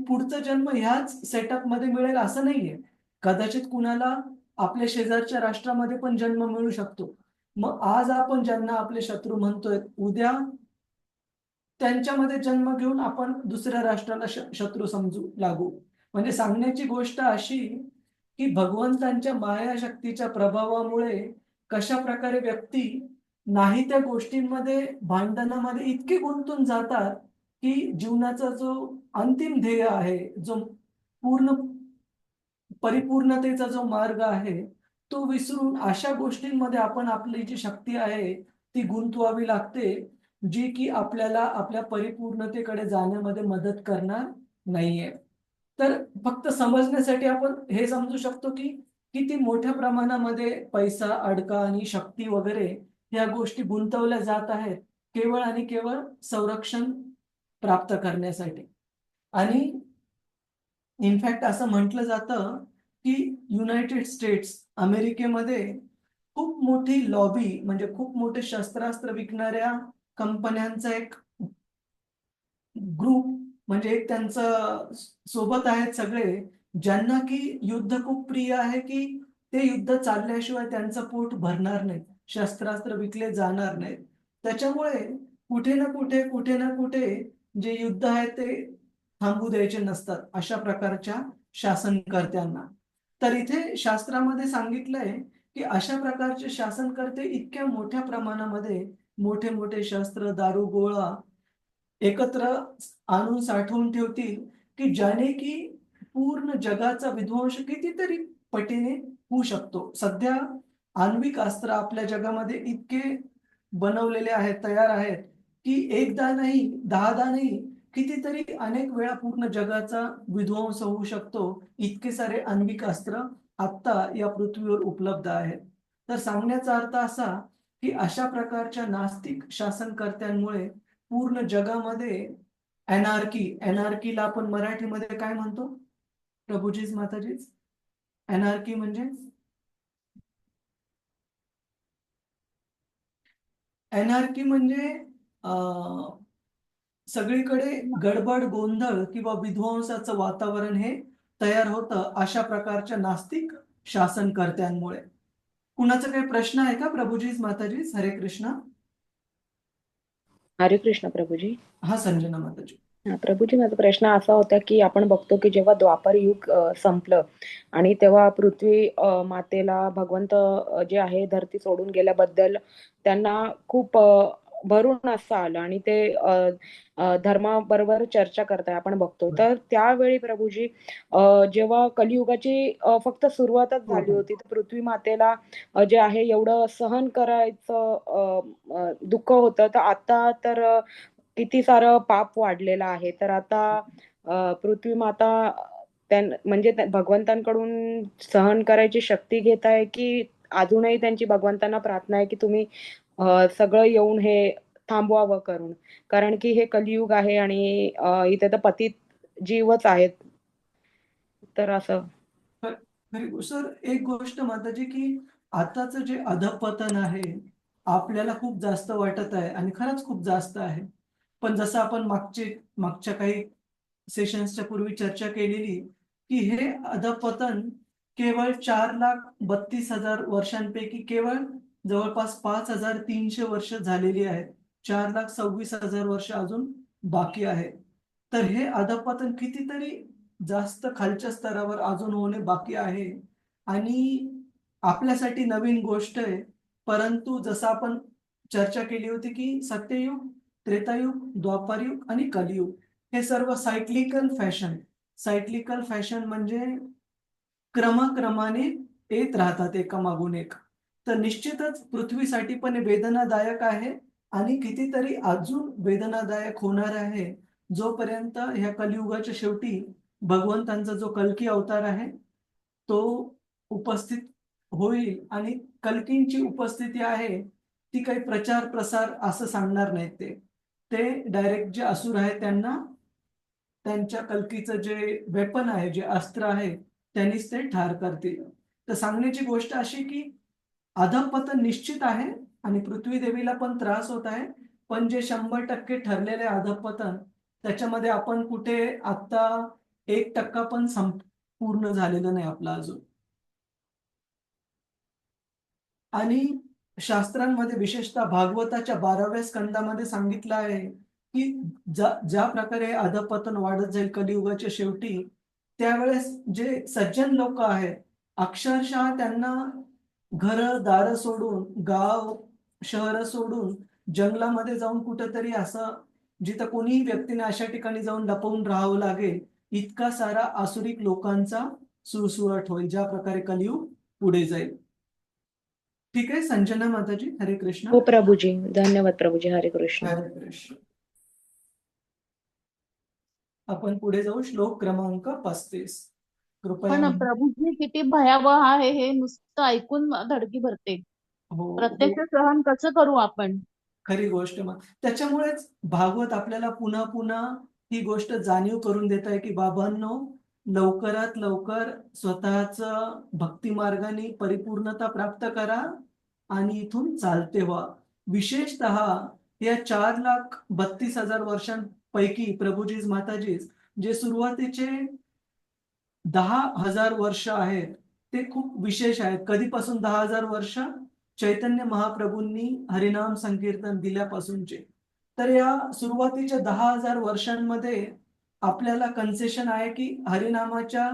[SPEAKER 1] पुढचा जन्म ह्याच सेटअप मध्ये मिळेल असं नाहीये. कदाचित कुणाला आपल्या शेजारच्या राष्ट्रामध्ये पण जन्म मिळू शकतो. मग आज आपण ज्यांना आपले शत्रू म्हणतोय, उद्या त्यांच्यामध्ये जन्म घेऊन आपण दुसऱ्या राष्ट्राला शत्रू समजू लागू. म्हणजे सांगण्याची गोष्ट अशी की भगवंतांच्या मायाशक्तीच्या प्रभावामुळे कशा प्रकारे व्यक्ती नाही त्या गोष्टींमध्ये, भांडणामध्ये इतके गुंतून जातात की जीवनाचा जो अंतिम ध्येय आहे, जो पूर्ण परिपूर्णतेचा जो मार्ग आहे तो विसरून अशा गोष्टींमध्ये आपण आपली जी शक्ती आहे ती गुंतवावी लागते, जी की आपल्याला आपल्या परिपूर्णतेकडे जाण्यामध्ये मदत करणार नाहीये. तर फक्त समजण्यासाठी आपण हे समजू शकतो की किती मोठ्या प्रमाणामध्ये पैसा, अडका आणि शक्ती वगैरे या गोष्टी गुंतवल्या जात आहेत केवळ आणि केवळ संरक्षण प्राप्त करण्यासाठी. आणि इनफॅक्ट असं म्हटलं जातं की युनायटेड स्टेट्स अमेरिकेमध्ये खूप मोठी लॉबी म्हणजे खूप मोठे शस्त्रास्त्र विकणाऱ्या कंपन्यांचा एक ग्रुप म्हणजे एक त्यांचं सोबत आहेत सगळे, ज्यांना की युद्ध खूप प्रिय आहे, की ते युद्ध चालल्याशिवाय त्यांचं पोट भरणार नाही, शस्त्रास्त्र विकले जाणार नाहीत. त्याच्यामुळे कुठे ना कुठे जे युद्ध आहे ते थांबू द्यायचे नसतात अशा प्रकारच्या शासनकर्त्यांना. तर इथे शास्त्रामध्ये सांगितलंय, की अशा प्रकारचे शासनकर्ते इतक्या मोठ्या प्रमाणामध्ये मोठे मोठे शस्त्र, दारुगोळा एकत्र आणून साठवून ठेवतील, की ज्याने की पूर्ण जगाचा विध्वंस कितीतरी पटीने होऊ शकतो. सध्या आण्विक अस्त्र आपल्या जगामध्ये इतके बनवलेले आहेत, तयार आहेत, की एकदा नाही, दहादा नाही, कितीतरी अनेक वेळा पूर्ण जगाचा विध्वंस होऊ शकतो. इतके सारे आण्विक अस्त्र आत्ता या पृथ्वीवर उपलब्ध आहेत. तर सांगण्याचा अर्थ असा, की अशा प्रकारच्या नास्तिक शासनकर्त्यांमुळे पूर्ण जगामध्ये एनार्कीला आपण मराठीमध्ये काय म्हणतो? प्रभूजीच माताजीच एनार्की म्हणजे एनार्की म्हणजे सगळीकडे गडबड गोंधळ किंवा विध्वंसाचं वातावरण हे तयार होतं अशा प्रकारच्या नास्तिक शासनकर्त्यांमुळे. कुणाचा काही प्रश्न आहे का प्रभूजीच माताजीच? हरे कृष्ण.
[SPEAKER 3] हरे कृष्ण प्रभूजी.
[SPEAKER 1] हा संजना माताजी.
[SPEAKER 3] प्रभूजी, माझा प्रश्न असा होता की आपण बघतो की जेव्हा द्वापर युग संपलं आणि तेव्हा पृथ्वी मातेला भगवंत जे आहे धरती सोडून गेल्याबद्दल त्यांना खूप भरून असं आलं आणि ते धर्माबरोबर चर्चा करताय आपण बघतो. तर त्यावेळी प्रभूजी जेव्हा कलियुगाची फक्त सुरुवातच झाली होती, तर पृथ्वी मातेला जे आहे एवढं सहन करायचं दुःख होतं. तर आता तर किती सारं पाप वाढलेलं आहे. तर आता पृथ्वी माता म्हणजे भगवंतांकडून सहन करायची शक्ती घेत आहे, की अजूनही त्यांची भगवंतांना प्रार्थना आहे की तुम्ही सगळं येऊन हे थांबवावं करून, कारण की हे कलियुग आहे आणि इथे तर पतित जीवच आहेत. तर असं
[SPEAKER 1] सर, एक गोष्ट माताजी की आताच जे अधपतन आहे आपल्याला खूप जास्त वाटत आहे आणि खरंच खूप जास्त आहे. पण जसं आपण मागच्या काही सेशन्सच्या पूर्वी चर्चा केलेली, की हे अधपतन केवळ 4,32,000 वर्षांपैकी केवळ जवळपास 5,300 वर्ष झालेली आहेत. 4,26,000 वर्ष अजून बाकी आहे. तर हे अधपतन कितीतरी जास्त खालच्या स्तरावर अजून होणे बाकी आहे आणि आपल्यासाठी नवीन गोष्ट आहे. परंतु जसं आपण चर्चा केली होती, की सत्ययुग, त्रेतायुग, द्वापारयुग आणि कलियुग हे सर्व सायक्लिकल फॅशन म्हणजे क्रमाक्रमाने येत राहतात एकामागून एक. तर निश्चितच पृथ्वीसाठी पण हे वेदनादायक आहे आणि कितीतरी अजून वेदनादायक होणार आहे, जोपर्यंत ह्या कलियुगाच्या शेवटी भगवंतांचा जो कल्की अवतार आहे, तो उपस्थित होईल आणि कल्कींची उपस्थिती आहे, ती काही प्रचार प्रसार असं सांगणार नाहीत ते. ते डायरेक्ट जे असुर आहेत त्यांना त्यांच्या कल्कीचं जे वेपन आहे, जे अस्त्र आहे, त्यांनीच ते ठार करतील. तर सांगण्याची गोष्ट अशी की अधःपतन निश्चित आहे आणि पृथ्वी देवीला पण त्रास होत आहे. पण जे 100% ठरलेले अधःपतन त्याच्यामध्ये आपण कुठे आता 1% पण पूर्ण झालेलं नाही आपलं अजून. आणि शास्त्रांमध्ये विशेषतः भागवताच्या 12व्या स्कंदामध्ये सांगितलं आहे, की ज्या प्रकारे अधःपतन वाढत जाईल कलियुगाच्या शेवटी, त्यावेळेस जे सज्जन लोक आहेत, अक्षरशः त्यांना घरं-दारं सोडून, गाव, शहरं सोडून जंगलामध्ये जाऊन कुठेतरी असं जिथं कोणीही व्यक्तीने अशा ठिकाणी जाऊन लपवून राहावं लागेल, इतका सारा आसुरिक लोकांचा सुळसुळाट होईल, ज्या प्रकारे कलियुग पुढे जाईल. ठीक आहे संजना माताजी. हरे कृष्ण.
[SPEAKER 3] हो प्रभूजी, धन्यवाद प्रभूजी. हरे कृष्ण.
[SPEAKER 1] हरे कृष्ण. आपण पुढे जाऊ श्लोक क्रमांक 35. कृपया.
[SPEAKER 2] पण प्रभूजी किती भयावह आहे हे नुसतं ऐकून धडकी भरते.
[SPEAKER 1] हो,
[SPEAKER 2] प्रत्यक्ष सहन कसं करू आपण?
[SPEAKER 1] खरी गोष्ट मग त्याच्यामुळेच भागवत आपल्याला पुन्हा पुन्हा ही गोष्ट जाणीव करून देत आहे की बाबांनो, लवकरात लवकर स्वतःच भक्ती मार्गाने परिपूर्णता प्राप्त करा आणि इथून चालते व्हा. विशेषतः या 4,32,000 वर्षांपैकी प्रभुजीज माताजीज जे सुरुवातीचे 10,000 वर्ष आहेत ते खूप विशेष आहेत. कधीपासून 10,000 वर्ष? चैतन्य महाप्रभूंनी हरिनाम संकीर्तन दिल्यापासूनचे. तर या सुरुवातीच्या 10,000 वर्षांमध्ये आपल्याला कन्सेशन आहे की हरिनामाच्या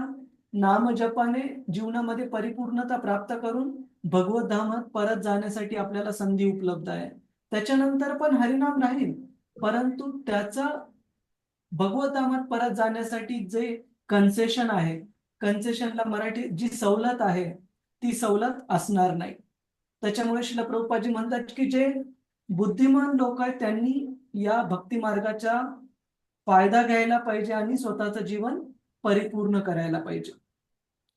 [SPEAKER 1] नामजपाने जीवनामध्ये परिपूर्णता प्राप्त करून भगवत धामात परत जाण्यासाठी आपल्याला संधी उपलब्ध आहे. त्याच्यानंतर पण हरिनाम राहील, परंतु त्याचा भगवत धामात परत जाण्यासाठी जे कन्सेशन आहे, कन्सेशनला मराठी जी सवलत आहे ती सवलत असणार नाही. त्याच्यामुळे श्रील प्रभुपादजी म्हणतात की जे बुद्धिमान लोक आहेत त्यांनी या भक्ती मार्गाचा फायदा घ्यायला पाहिजे आणि स्वतःचं जीवन परिपूर्ण करायला पाहिजे.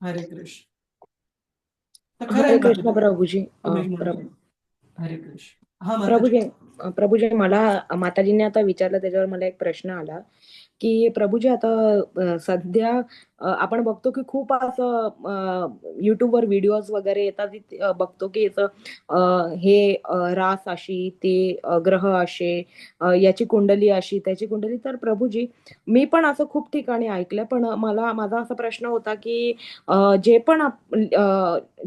[SPEAKER 1] हरे कृष्ण. तर खरं
[SPEAKER 3] हरे
[SPEAKER 1] आहे
[SPEAKER 3] कृष्ण
[SPEAKER 1] माताजी,
[SPEAKER 3] प्रभूजी.
[SPEAKER 1] तुम्ही म्हणताय. हरे कृष्ण. हा माताजी.
[SPEAKER 3] प्रभूजी प्रभूजी मला माताजींनी आता विचारलं त्याच्यावर मला एक प्रश्न आला की प्रभूजी आता सध्या आपण बघतो की खूप असं युट्यूबवर व्हिडिओज वगैरे येतात बघतो की हे रास अशी ते ग्रह असे याची कुंडली अशी त्याची कुंडली. तर प्रभूजी मी पण असं खूप ठिकाणी ऐकलं, पण माझा असा प्रश्न होता की जे पण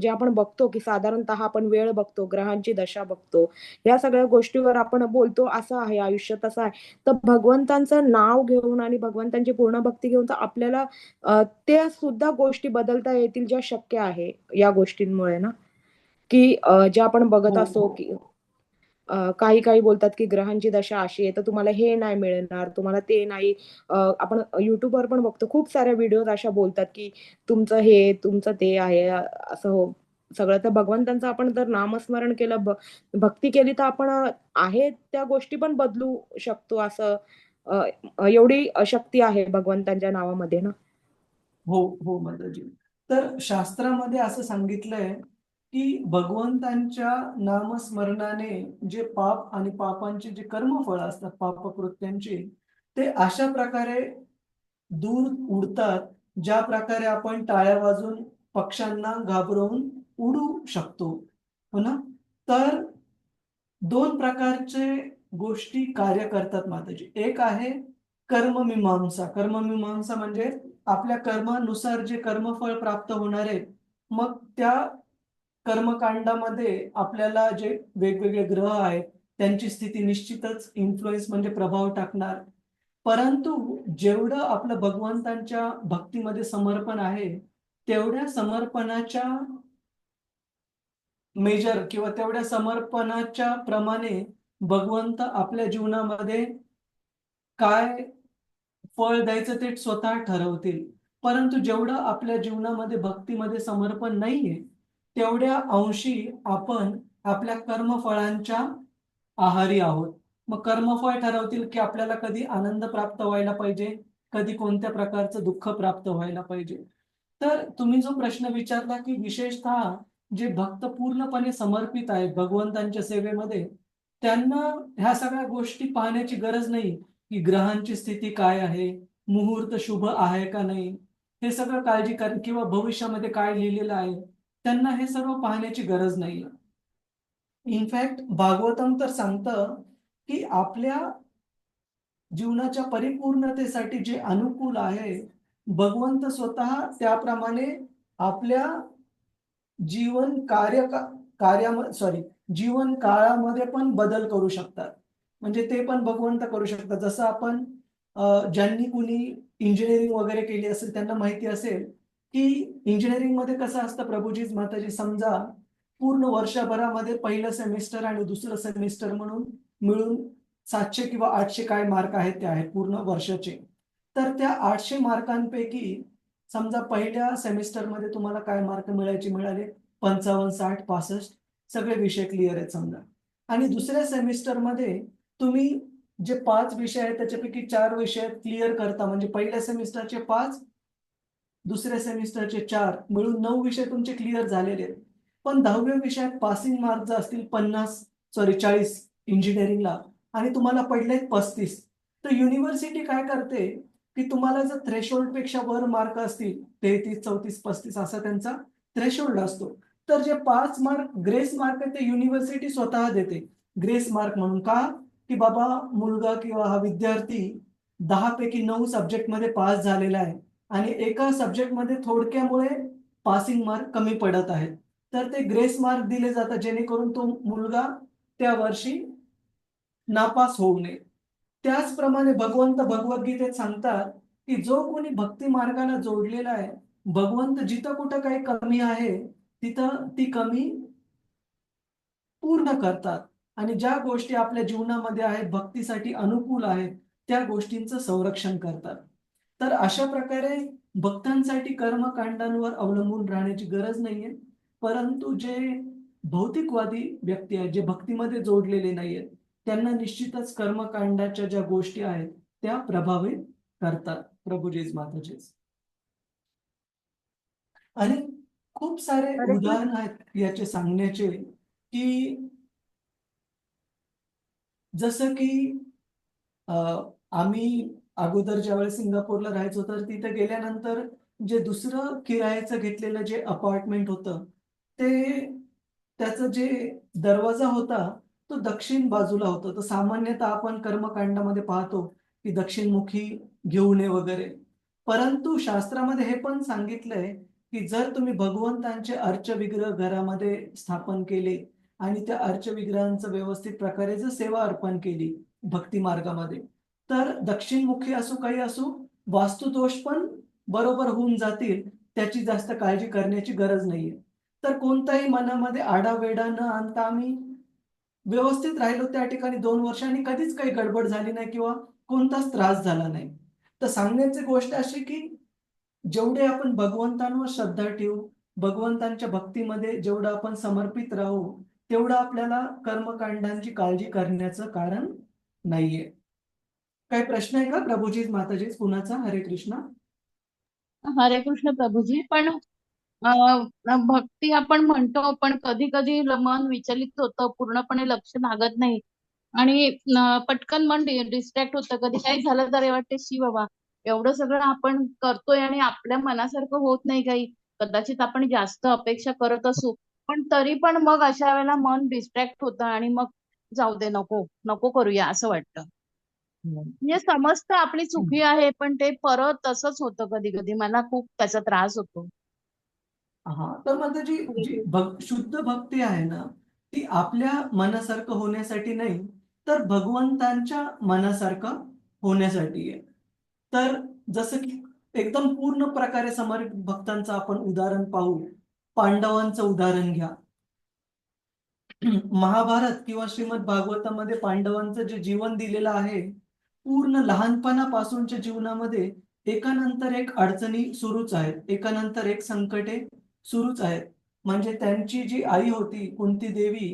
[SPEAKER 3] जे आपण बघतो की साधारणतः आपण वेळ बघतो, ग्रहांची दशा बघतो, या सगळ्या गोष्टीवर आपण बोलतो असं आहे आयुष्य तसं आहे. तर भगवंतांचं नाव घेऊन आणि भगवंतांची पूर्ण भक्ती घेऊन तर आपल्याला त्या सुद्धा गोष्टी बदलता येतील ज्या शक्य आहे या गोष्टींमुळे ना, की ज्या आपण बघत
[SPEAKER 1] हो,
[SPEAKER 3] असो
[SPEAKER 1] हो.
[SPEAKER 3] की काही काही बोलतात की ग्रहांची दशा अशी आहे तर तुम्हाला हे नाही मिळणार, तुम्हाला ते नाही. आपण युट्यूबवर पण बघतो खूप साऱ्या व्हिडिओ अशा बोलतात की तुमचं हे तुमचं ते आहे असं हो सगळं. तर भगवंतांचं आपण जर नामस्मरण केलं, भक्ती केली तर आपण आहे त्या गोष्टी पण बदलू शकतो असं एवढी शक्ती आहे भगवंतांच्या नावामध्ये ना.
[SPEAKER 1] हो हो माताजी. तर शास्त्रामध्ये असं सांगितलंय की भगवंतांच्या नामस्मरणाने जे पाप आणि पापांचे जे कर्मफळ असतात पापकृत्यांची, ते अशा प्रकारे दूर उडतात ज्या प्रकारे आपण टाळ्या वाजून पक्ष्यांना घाबरवून उडू शकतो. हो ना? तर दोन प्रकारचे गोष्टी कार्य करतात माताजी. एक आहे कर्ममीमांसा. कर्ममीमांसा म्हणजे आपल्या कर्मानुसार जे कर्मफळ प्राप्त होणार आहे, मग त्या कर्मकांडामध्ये आपल्याला जे वेगवेगळे ग्रह आहेत त्यांची स्थिती निश्चितच इन्फ्लुएन्स म्हणजे प्रभाव टाकणार. परंतु जेवढं आपलं भगवंतांच्या भक्तीमध्ये समर्पण आहे, तेवढ्या समर्पणाच्या मेजर किंवा तेवढ्या समर्पणाच्या प्रमाणे भगवंत आपल्या जीवनामध्ये काय फळ द्यायचं ते स्वतः ठरवतील. परंतु जेवढं आपल्या जीवनामध्ये भक्तीमध्ये समर्पण नाहीये, तेवढ्या अंशी आपण आपल्या कर्मफळांच्या आहारी आहोत. मग कर्मफळ ठरवतील की आपल्याला कधी आनंद प्राप्त व्हायला पाहिजे, कधी कोणत्या प्रकारचं दुःख प्राप्त व्हायला पाहिजे. तर तुम्ही जो प्रश्न विचारला की विशेषतः जे भक्त पूर्णपणे समर्पित आहेत भगवंतांच्या सेवेमध्ये, त्यांना ह्या सगळ्या गोष्टी पाहण्याची गरज नाही की ग्रहांची स्थिती काय आहे, मुहूर्त शुभ आहे का नाही, हे सगळं काळजी कर किंवा भविष्यामध्ये काय लिहिलेलं आहे, त्यांना हे सर्व पाहण्याची गरज नाही. इनफॅक्ट भागवतम तर सांगतं की आपल्या जीवनाच्या परिपूर्णतेसाठी जे अनुकूल आहे, भगवंत स्वतः त्याप्रमाणे आपल्या जीवन जीवन काळामध्ये पण बदल करू शकतात. म्हणजे ते पण भगवंत करू शकतात. जसं आपण ज्यांनी कुणी इंजिनिअरिंग वगैरे केली असेल त्यांना माहिती असेल की इंजिनिअरिंगमध्ये कसं असतं प्रभूजीज माताजी, समजा पूर्ण वर्षभरामध्ये पहिलं सेमिस्टर आणि दुसरं सेमिस्टर म्हणून मिळून 700 किंवा 800 काय मार्क आहेत ते आहेत पूर्ण वर्षाचे. तर त्या 800 मार्कांपैकी समजा पहिल्या सेमिस्टरमध्ये तुम्हाला काय मार्क मिळाले 55, 60, 65 सगळे विषय क्लिअर आहेत समजा. आणि दुसऱ्या सेमिस्टरमध्ये तुम्ही जे 5 विषय आहेत त्याच्यापैकी 4 विषय क्लिअर करता, म्हणजे पहिल्या सेमिस्टरचे 5, दुसऱ्या सेमिस्टरचे 4 मिळून 9 विषय तुमचे क्लिअर झालेले आहेत. पण 10व्या विषयात पासिंग मार्क असतील 40 इंजिनिअरिंगला आणि तुम्हाला पडलेत 35. तर युनिव्हर्सिटी काय करते की तुम्हाला जर थ्रेशोल्ड पेक्षा वर मार्क असतील 33, 34, 35 असा त्यांचा थ्रेशोल्ड असतो, तर जे 5 मार्क ग्रेस मार्क आहे ते युनिव्हर्सिटी स्वतः देते ग्रेस मार्क म्हणून. का? की बाबा मुलगा किंवा हा विद्यार्थी 10 पैकी 9 सब्जेक्टमध्ये पास झालेला आहे आणि एका सब्जेक्टमध्ये थोडक्यामुळे पासिंग मार्क कमी पडत आहेत, तर ते ग्रेस मार्क दिले जातात जेणेकरून तो मुलगा त्या वर्षी नापास होऊ नये. त्याचप्रमाणे भगवंत भगवद्गीतेत सांगतात की जो कोणी भक्ती मार्गाला जोडलेला आहे, भगवंत जिथं कुठं काही कमी आहे तिथं ती कमी पूर्ण करतात आणि ज्या गोष्टी आपल्या जीवनामध्ये आहेत भक्तीसाठी अनुकूल आहेत त्या गोष्टींचं संरक्षण करतात. तर अशा प्रकारे भक्तांसाठी कर्मकांडांवर अवलंबून राहण्याची गरज नाहीये, परंतु जे भौतिकवादी व्यक्ती आहेत, जे भक्तीमध्ये जोडलेले नाहीयेत, त्यांना निश्चितच कर्मकांडाच्या ज्या गोष्टी आहेत त्या प्रभावित करतात. प्रभुजीज माताजीज. आणि खूप सारे
[SPEAKER 2] हरे कृष्ण.
[SPEAKER 1] उदाहरण आहेत याचे सांगण्याचे, की जसं की अ, आम्ही अगोदर ज्यावेळेस सिंगापूरला राहायचो तर तिथे गेल्यानंतर जे दुसरं किरायाचं घेतलेलं जे अपार्टमेंट होतं, ते त्याचं जे दरवाजा होता तो दक्षिण बाजूला होता. तर सामान्यतः आपण कर्मकांडामध्ये पाहतो की दक्षिणमुखी घेऊ नये वगैरे. परंतु शास्त्रामध्ये हे पण सांगितलंय की जर तुम्ही भगवंतांचे अर्चविग्रह घरामध्ये स्थापन केले आणि त्या अर्चविग्रहांचं व्यवस्थित प्रकारे जर सेवा अर्पण केली भक्ती मार्गामध्ये, तर दक्षिणमुखी असो काही असो वास्तुदोष पण बरोबर होऊन जातील, त्याची जास्त काळजी करण्याची गरज नाहीये. तर कोणताही मनामध्ये आडावेडा न आणता आम्ही व्यवस्थित राहिलो त्या ठिकाणी 2 वर्षांनी कधीच काही गडबड झाली नाही किंवा कोणताच त्रास झाला नाही. तर सांगण्याची गोष्ट अशी की जेवढे आपण भगवंतांवर श्रद्धा ठेवू, भगवंतांच्या भक्तीमध्ये जेवढं आपण समर्पित राहू, तेवढं आपल्याला कर्मकांडांची काळजी करण्याचं कारण नाहीये. काही प्रश्न आहे का प्रभूजीज माताजीज कुणाचा? हरे कृष्ण.
[SPEAKER 2] हरे कृष्ण प्रभूजी. पण भक्ती आपण म्हणतो पण कधी कधी मन विचलित होतं, पूर्णपणे लक्ष लागत नाही आणि पटकन मन डिस्ट्रॅक्ट होतं. कधी काही झालं तर वाटते शी बाबा, एवढं सगळं आपण करतोय आणि आपल्या मनासारखं होत नाही काही. कदाचित आपण जास्त अपेक्षा करत असू, पण तरी पण मग अशा वेळेला मन डिस्ट्रॅक्ट होतं आणि मग जाऊ दे, नको नको करूया असं वाटतं. म्हणजे समजतं आपली चुकी आहे, पण ते परत तसंच होतं कधी कधी. मला खूप त्याचा त्रास होतो.
[SPEAKER 1] हा, तर म्हणजे जी जी शुद्ध भक्ती आहे ना, ती आपल्या मनासारखं होण्यासाठी नाही, तर भगवंतांच्या मनासारखं होण्यासाठी आहे. तर जसं की एकदम पूर्ण प्रकारे समर्पित भक्तांचं आपण उदाहरण पाहू. पांडवांचं उदाहरण घ्या. महाभारत किंवा श्रीमद भागवतामध्ये पांडवांचं जे जीवन दिलेलं आहे, पूर्ण लहानपणापासूनच्या जीवनामध्ये एकानंतर एक अडचणी सुरूच आहेत, एकानंतर एक संकटे सुरूच आहेत. म्हणजे त्यांची जी आई होती कुंती देवी,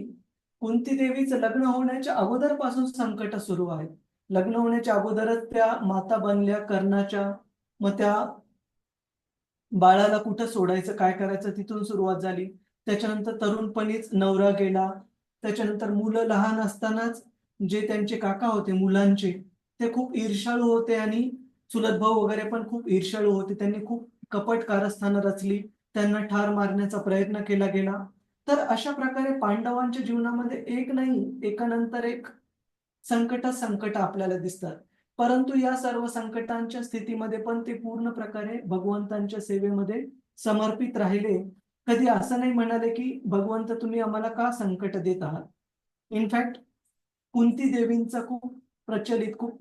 [SPEAKER 1] कुंती देवीचं लग्न होण्याच्या अगोदरपासून संकट सुरू आहेत. लग्न होण्याच्या अगोदरच त्या माता बनल्या कर्णाच्या. मग त्या बाळाला कुठं सोडायचं, काय करायचं तिथून सुरुवात झाली. त्याच्यानंतर तरुणपणीच नवरा गेला. त्याच्यानंतर मुलं लहान असतानाच जे त्यांचे काका होते मुलांचे, ते खूप ईर्ष्याळू होते आणि चुलत भाऊ वगैरे पण खूप ईर्ष्याळू होते. त्यांनी खूप कपट कारस्थानं रचली. त्यांना ठार मारण्याचा प्रयत्न केला गेला. तर अशा प्रकारे पांडवांच्या जीवनामध्ये एक नाही, एकानंतर एक संकट आपल्याला दिसतात. परंतु या सर्व संकटांच्या स्थितीमध्ये पण ते पूर्ण प्रकारे भगवंतांच्या सेवेमध्ये समर्पित राहिले. कधी असं नाही म्हणाले की भगवंत तुम्ही आम्हाला का संकट देत आहात. इनफॅक्ट कुंती देवींचा खूप प्रचलित, खूप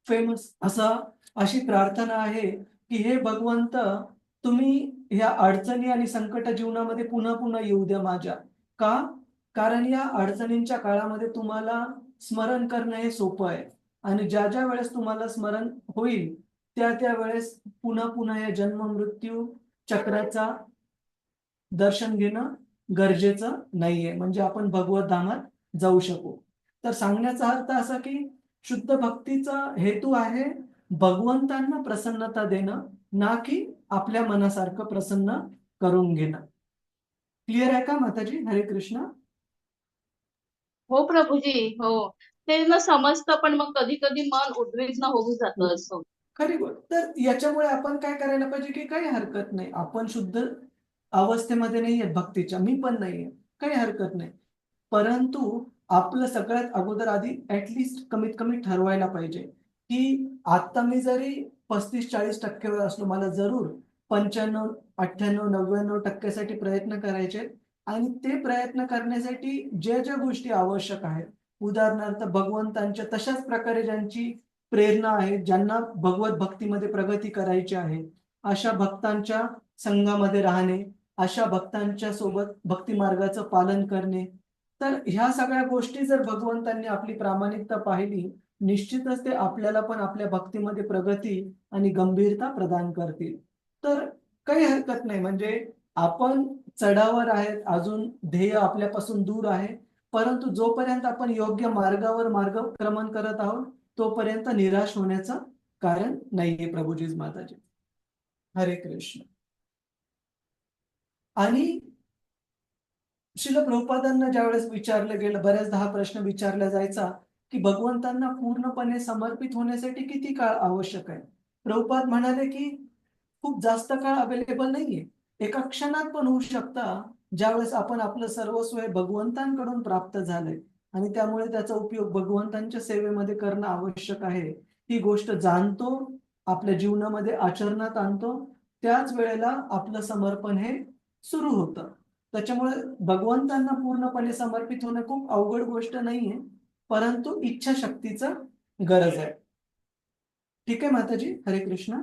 [SPEAKER 1] फेमस अशी प्रार्थना आहे की हे भगवंत, तुम्ही ह्या अडचणी आणि संकट जीवनामध्ये पुन्हा पुन्हा येऊ द्या माझ्या. का? कारण या अडचणींच्या काळामध्ये तुम्हाला स्मरण करणं हे सोपं आहे आणि ज्या ज्या वेळेस तुम्हाला स्मरण होईल त्या त्या वेळेस पुन्हा पुन्हा या जन्म मृत्यू चक्राचा दर्शन घेणं गरजेचं नाहीये, म्हणजे आपण भगवत धामात जाऊ शकू. तर सांगण्याचा अर्थ असा की शुद्ध भक्तीचा हेतू आहे भगवंतांना प्रसन्नता देणं, ना की आपल्या मनासारखं प्रसन्न करून घेणं. क्लिअर आहे का माताजी? हरे कृष्ण.
[SPEAKER 2] हो प्रभूजी, हो. ते न समजतं, पण मग कधी कधी मन उद्विग्न होऊन जातं असं.
[SPEAKER 1] खरी गोष्ट. तर याच्यामुळे आपण काय करायला पाहिजे की काही हरकत नाही, आपण शुद्ध अवस्थेमध्ये नाहीये भक्तीच्या, मी पण नाहीये, काही हरकत नाही. परंतु आपलं सगळ्यात अगोदर आधी ऍटलिस्ट कमीत कमी ठरवायला पाहिजे की आता मी जरी 35-40% असलो, मला जरूर 95, 98, 99% प्रयत्न करायचे. आणि ते प्रयत्न करण्यासाठी ज्या ज्या गोष्टी आवश्यक आहेत, उदाहरणार्थ भगवंतांच्या तशाच प्रकारे ज्यांची प्रेरणा आहे, ज्यांना भगवत भक्तीमध्ये प्रगती करायची आहे, अशा भक्तांच्या संघामध्ये राहणे, अशा भक्तांच्या सोबत भक्ती मार्गाचं पालन करणे. तर ह्या सगळ्या गोष्टी जर भगवंतांनी आपली प्रामाणिकता पाहिली, निश्चितच ते आपल्याला पण आपल्या भक्तीमध्ये प्रगती आणि गंभीरता प्रदान करतील. तर काही हरकत नाही, म्हणजे आपण चढावर आहेत, अजून ध्येय आपल्यापासून दूर आहे. परंतु जोपर्यंत आपण योग्य मार्गावर मार्गक्रमण करत आहोत, तोपर्यंत निराश होण्याचं कारण नाहीये. प्रभुजीज माताजी, हरे कृष्ण. आणि श्रील प्रभुपादांना ज्यावेळेस विचारलं गेलं, बऱ्याचदा हा प्रश्न विचारला जायचा की भगवंतांना पूर्णपणे समर्पित होण्यासाठी किती काळ आवश्यक आहे. प्रभुपाद म्हणाले की खूप जास्त काळ अवेलेबल नाहीये, एका क्षणात पण होऊ शकता, ज्यावेळेस आपण आपलं सर्वस्व हे भगवंतांकडून प्राप्त झालंय आणि त्यामुळे त्याचा उपयोग भगवंतांच्या सेवेमध्ये करणं आवश्यक आहे, ही गोष्ट जाणतो, आपल्या जीवनामध्ये आचरणात आणतो, त्याच वेळेला आपलं समर्पण हे सुरू होतं. त्याच्यामुळे भगवंतांना पूर्णपणे समर्पित होणं खूप अवघड गोष्ट नाहीये, परंतु इच्छाशक्तीचं गरज आहे. ठीक आहे माताजी, हरे कृष्ण.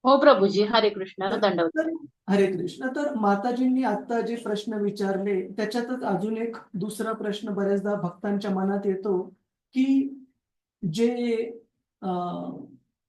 [SPEAKER 2] हो प्रभूजी, हरे कृष्ण, दंडवत.
[SPEAKER 1] तर हरे कृष्ण. तर माताजींनी आता जे प्रश्न विचारले त्याच्यातच अजून एक दुसरा प्रश्न बऱ्याचदा भक्तांच्या मनात येतो की जे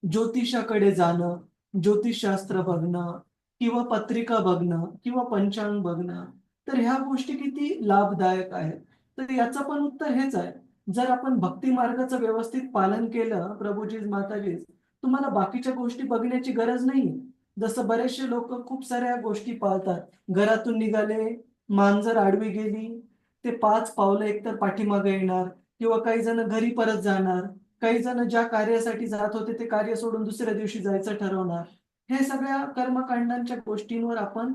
[SPEAKER 1] ज्योतिषाकडे जाणं, ज्योतिषशास्त्र बघणं किंवा पत्रिका बघणं किंवा पंचांग बघणं, तर ह्या गोष्टी किती लाभदायक आहेत. तर याचं पण उत्तर हेच आहे, जर आपण भक्ती मार्गाचं व्यवस्थित पालन केलं, प्रभूजीज माताजीज, तुम्हाला बाकीच्या गोष्टी बघण्याची गरज नाही. जसं बरेचसे लोक खूप साऱ्या गोष्टी पाळतात, घरातून निघाले, मांजर आडवी गेली, ते 5 पावलं एकतर पाठीमागे येणार किंवा काही जण घरी परत जाणार, काही जण ज्या कार्यासाठी जात होते ते कार्य सोडून दुसऱ्या दिवशी जायचं ठरवणार. हे सगळ्या कर्मकांडांच्या गोष्टींवर आपण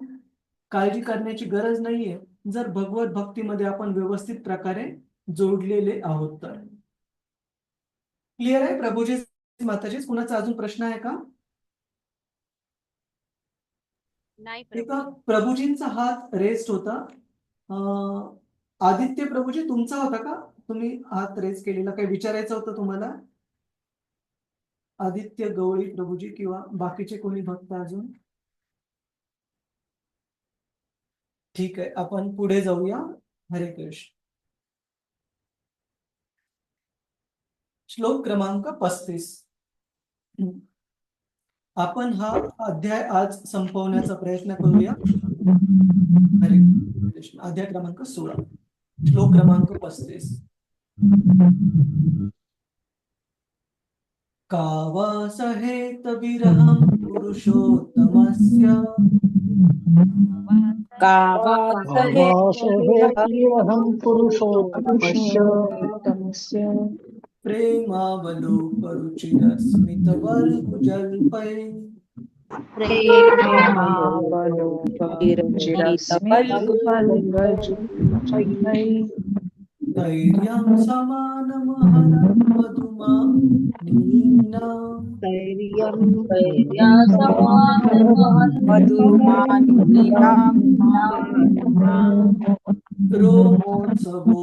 [SPEAKER 1] काळजी करण्याची गरज नाहीये, जर भगवत भक्तीमध्ये आपण व्यवस्थित प्रकारे जोडलेले आहोत तर. क्लिअर आहे प्रभूजी माताजी? कुणाचा अजून प्रश्न आहे का?
[SPEAKER 2] नाही
[SPEAKER 1] एका
[SPEAKER 2] प्रभूजी.
[SPEAKER 1] प्रभूजींचा हात रेस्ट होता. आदित्य प्रभूजी तुमचा होता का? तुम्ही हात रेस केलेला, काही विचारायचं होतं तुम्हाला? आदित्य गवळी प्रभूजी किंवा बाकीचे कोणी भक्त अजून? ठीक आहे, आपण पुढे जाऊया. हरे कृष्ण. श्लोक क्रमांक 35. आपण हा अध्याय आज संपवण्याचा प्रयत्न करूया. हरे कृष्ण. अध्याय क्रमांक 16, श्लोक क्रमांक 35. का वा सहेत विरहं पुरुषोत्तमस्य
[SPEAKER 4] कावासहेतिरहं पुरुषोत्तमस्य
[SPEAKER 1] प्रेमावलोकरुचिरस्मितवल्गुजल्पै धैर्यं समानमहरं मधुमानिनाम् रोमोत्सवो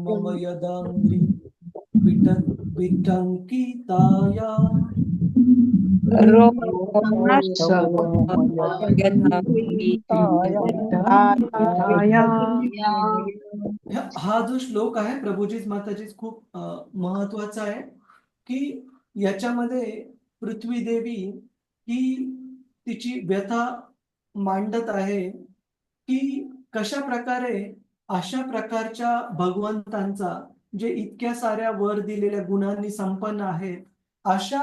[SPEAKER 1] मम यदाङ्घ्रि विटङ्किताया हा जो श्लोक आहे प्रभूजीज माताजीज खूप महत्वाचा आहे की याच्यामध्ये पृथ्वी देवी ही तिची व्यथा मांडत आहे की कशा प्रकारे अशा प्रकारच्या भगवंतांचा, जे इतक्या साऱ्या वर दिलेल्या गुणांनी संपन्न आहेत, अशा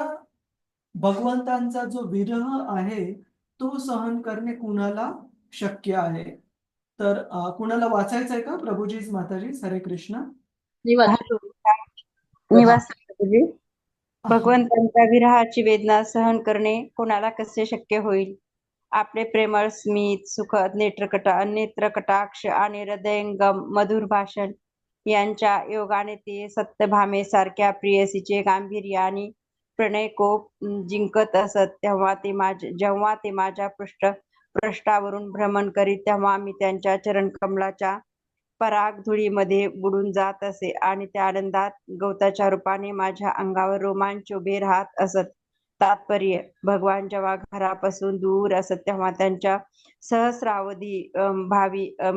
[SPEAKER 1] भगवंतांचा जो विरह आहे तो सहन करणे कुणाला शक्य आहे. तर कुणाला वाचायचं आहे का? प्रभूजीज माताजीज, हरे कृष्ण.
[SPEAKER 5] निवास प्रभुजी, भगवंतांच्या विरहाची वेदना सहन करणे कोणाला कसे शक्य होईल? आपले प्रेमळ स्मित, सुखद नेत्रकटाक्ष आणि हृदयंगम मधुर भाषण यांच्या योगाने ते सत्यभामे सारख्या प्रेयसीचे गांभीर्य आणि प्रणयकोप जिंकत असत. जेव्हा ते माझ्या पृष्ठावरून भ्रमण करीत तेव्हा मी त्यांच्या चरणकमलाच्या पराग धुळीमध्ये बुडून जात असे आणि त्या आनंदात गवताच्या रूपाने माझ्या अंगावर रोमांच उभे राहत असत. तात्पर्य: भगवान जेव्हा घरापासून दूर असत तेव्हा त्यांच्या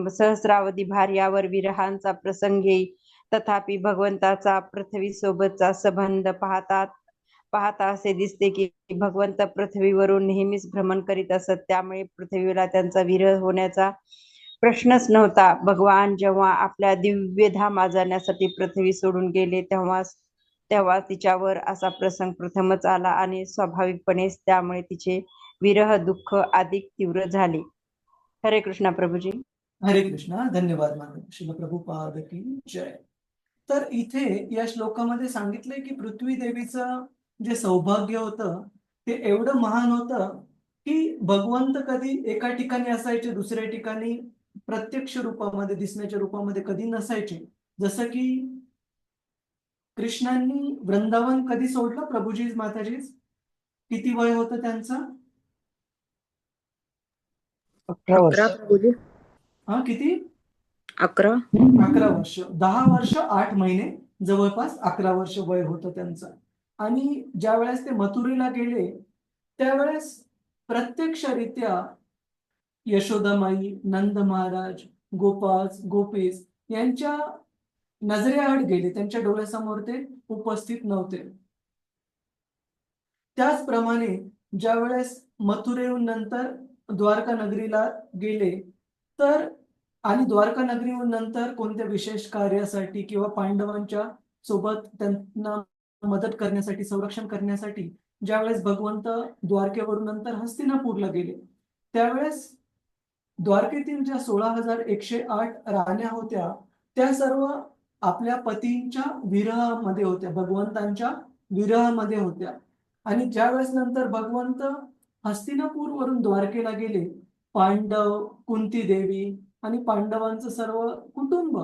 [SPEAKER 5] सहस्रावधी भार्यावर विरहांचा प्रसंग येई. तथापि भगवंताचा पृथ्वीसोबतचा संबंध पाहता असे दिसते की भगवंत पृथ्वीवरून नेहमीच भ्रमण करीत असत. त्यामुळे पृथ्वीला त्यांचा विरह होण्याचा प्रश्नच नव्हता. भगवान जेव्हा आपल्या दिव्यधाम जाण्यासाठी पृथ्वी सोडून गेले तेव्हा तिच्यावर असा प्रसंग प्रथमच आला आणि स्वाभाविकपणेच त्यामुळे तिचे विरह दुःख अधिक तीव्र झाले. हरे कृष्णा प्रभुजी.
[SPEAKER 1] हरे कृष्णा. धन्यवाद माता. श्रील प्रभुपाद की जय. तर इथे या श्लोकामध्ये सांगितलंय की पृथ्वी देवीचं जे सौभाग्य होतं ते एवढं महान होतं की भगवंत कधी एका ठिकाणी असायचे, दुसऱ्या ठिकाणी प्रत्यक्ष रूपामध्ये, दिसण्याच्या रूपामध्ये कधी नसायचे. जसं की कृष्णांनी वृंदावन कधी सोडलं प्रभुजीज माताजीज? किती वय होतं त्यांचं?
[SPEAKER 4] 11 वर्ष.
[SPEAKER 3] 11 प्रभुजी.
[SPEAKER 1] किती?
[SPEAKER 3] 11.
[SPEAKER 1] 11 वर्ष. 10 वर्ष 8 महिने, जवळपास 11 वर्ष वय होतं त्यांचं. आणि ज्या वेळेस ते मथुरेला गेले त्यावेळेस प्रत्यक्षरित्या यशोदामाई, नंद महाराज, गोपीस यांच्या नजरेआड गेले, त्यांच्या डोळ्यासमोर ते उपस्थित नव्हते. त्याचप्रमाणे ज्या वेळेस मथुरेहून नंतर द्वारका नगरीला गेले तर, आणि द्वारका नगरीहून नंतर कोणत्या विशेष कार्यासाठी किंवा पांडवांच्या सोबत त्यांना मदत करण्यासाठी, संरक्षण करण्यासाठी ज्यावेळेस भगवंत द्वारकेवरून नंतर हस्तिनापूरला गेले त्यावेळेस द्वारकेतील ज्या 16,108 राण्या होत्या त्या सर्व आपल्या पतींच्या विरहामध्ये होत्या, भगवंतांच्या विरहामध्ये होत्या. आणि ज्यावेळेस नंतर भगवंत हस्तिनापूरवरून द्वारकेला गेले, पांडव, कुंती देवी आणि पांडवांचं सर्व कुटुंब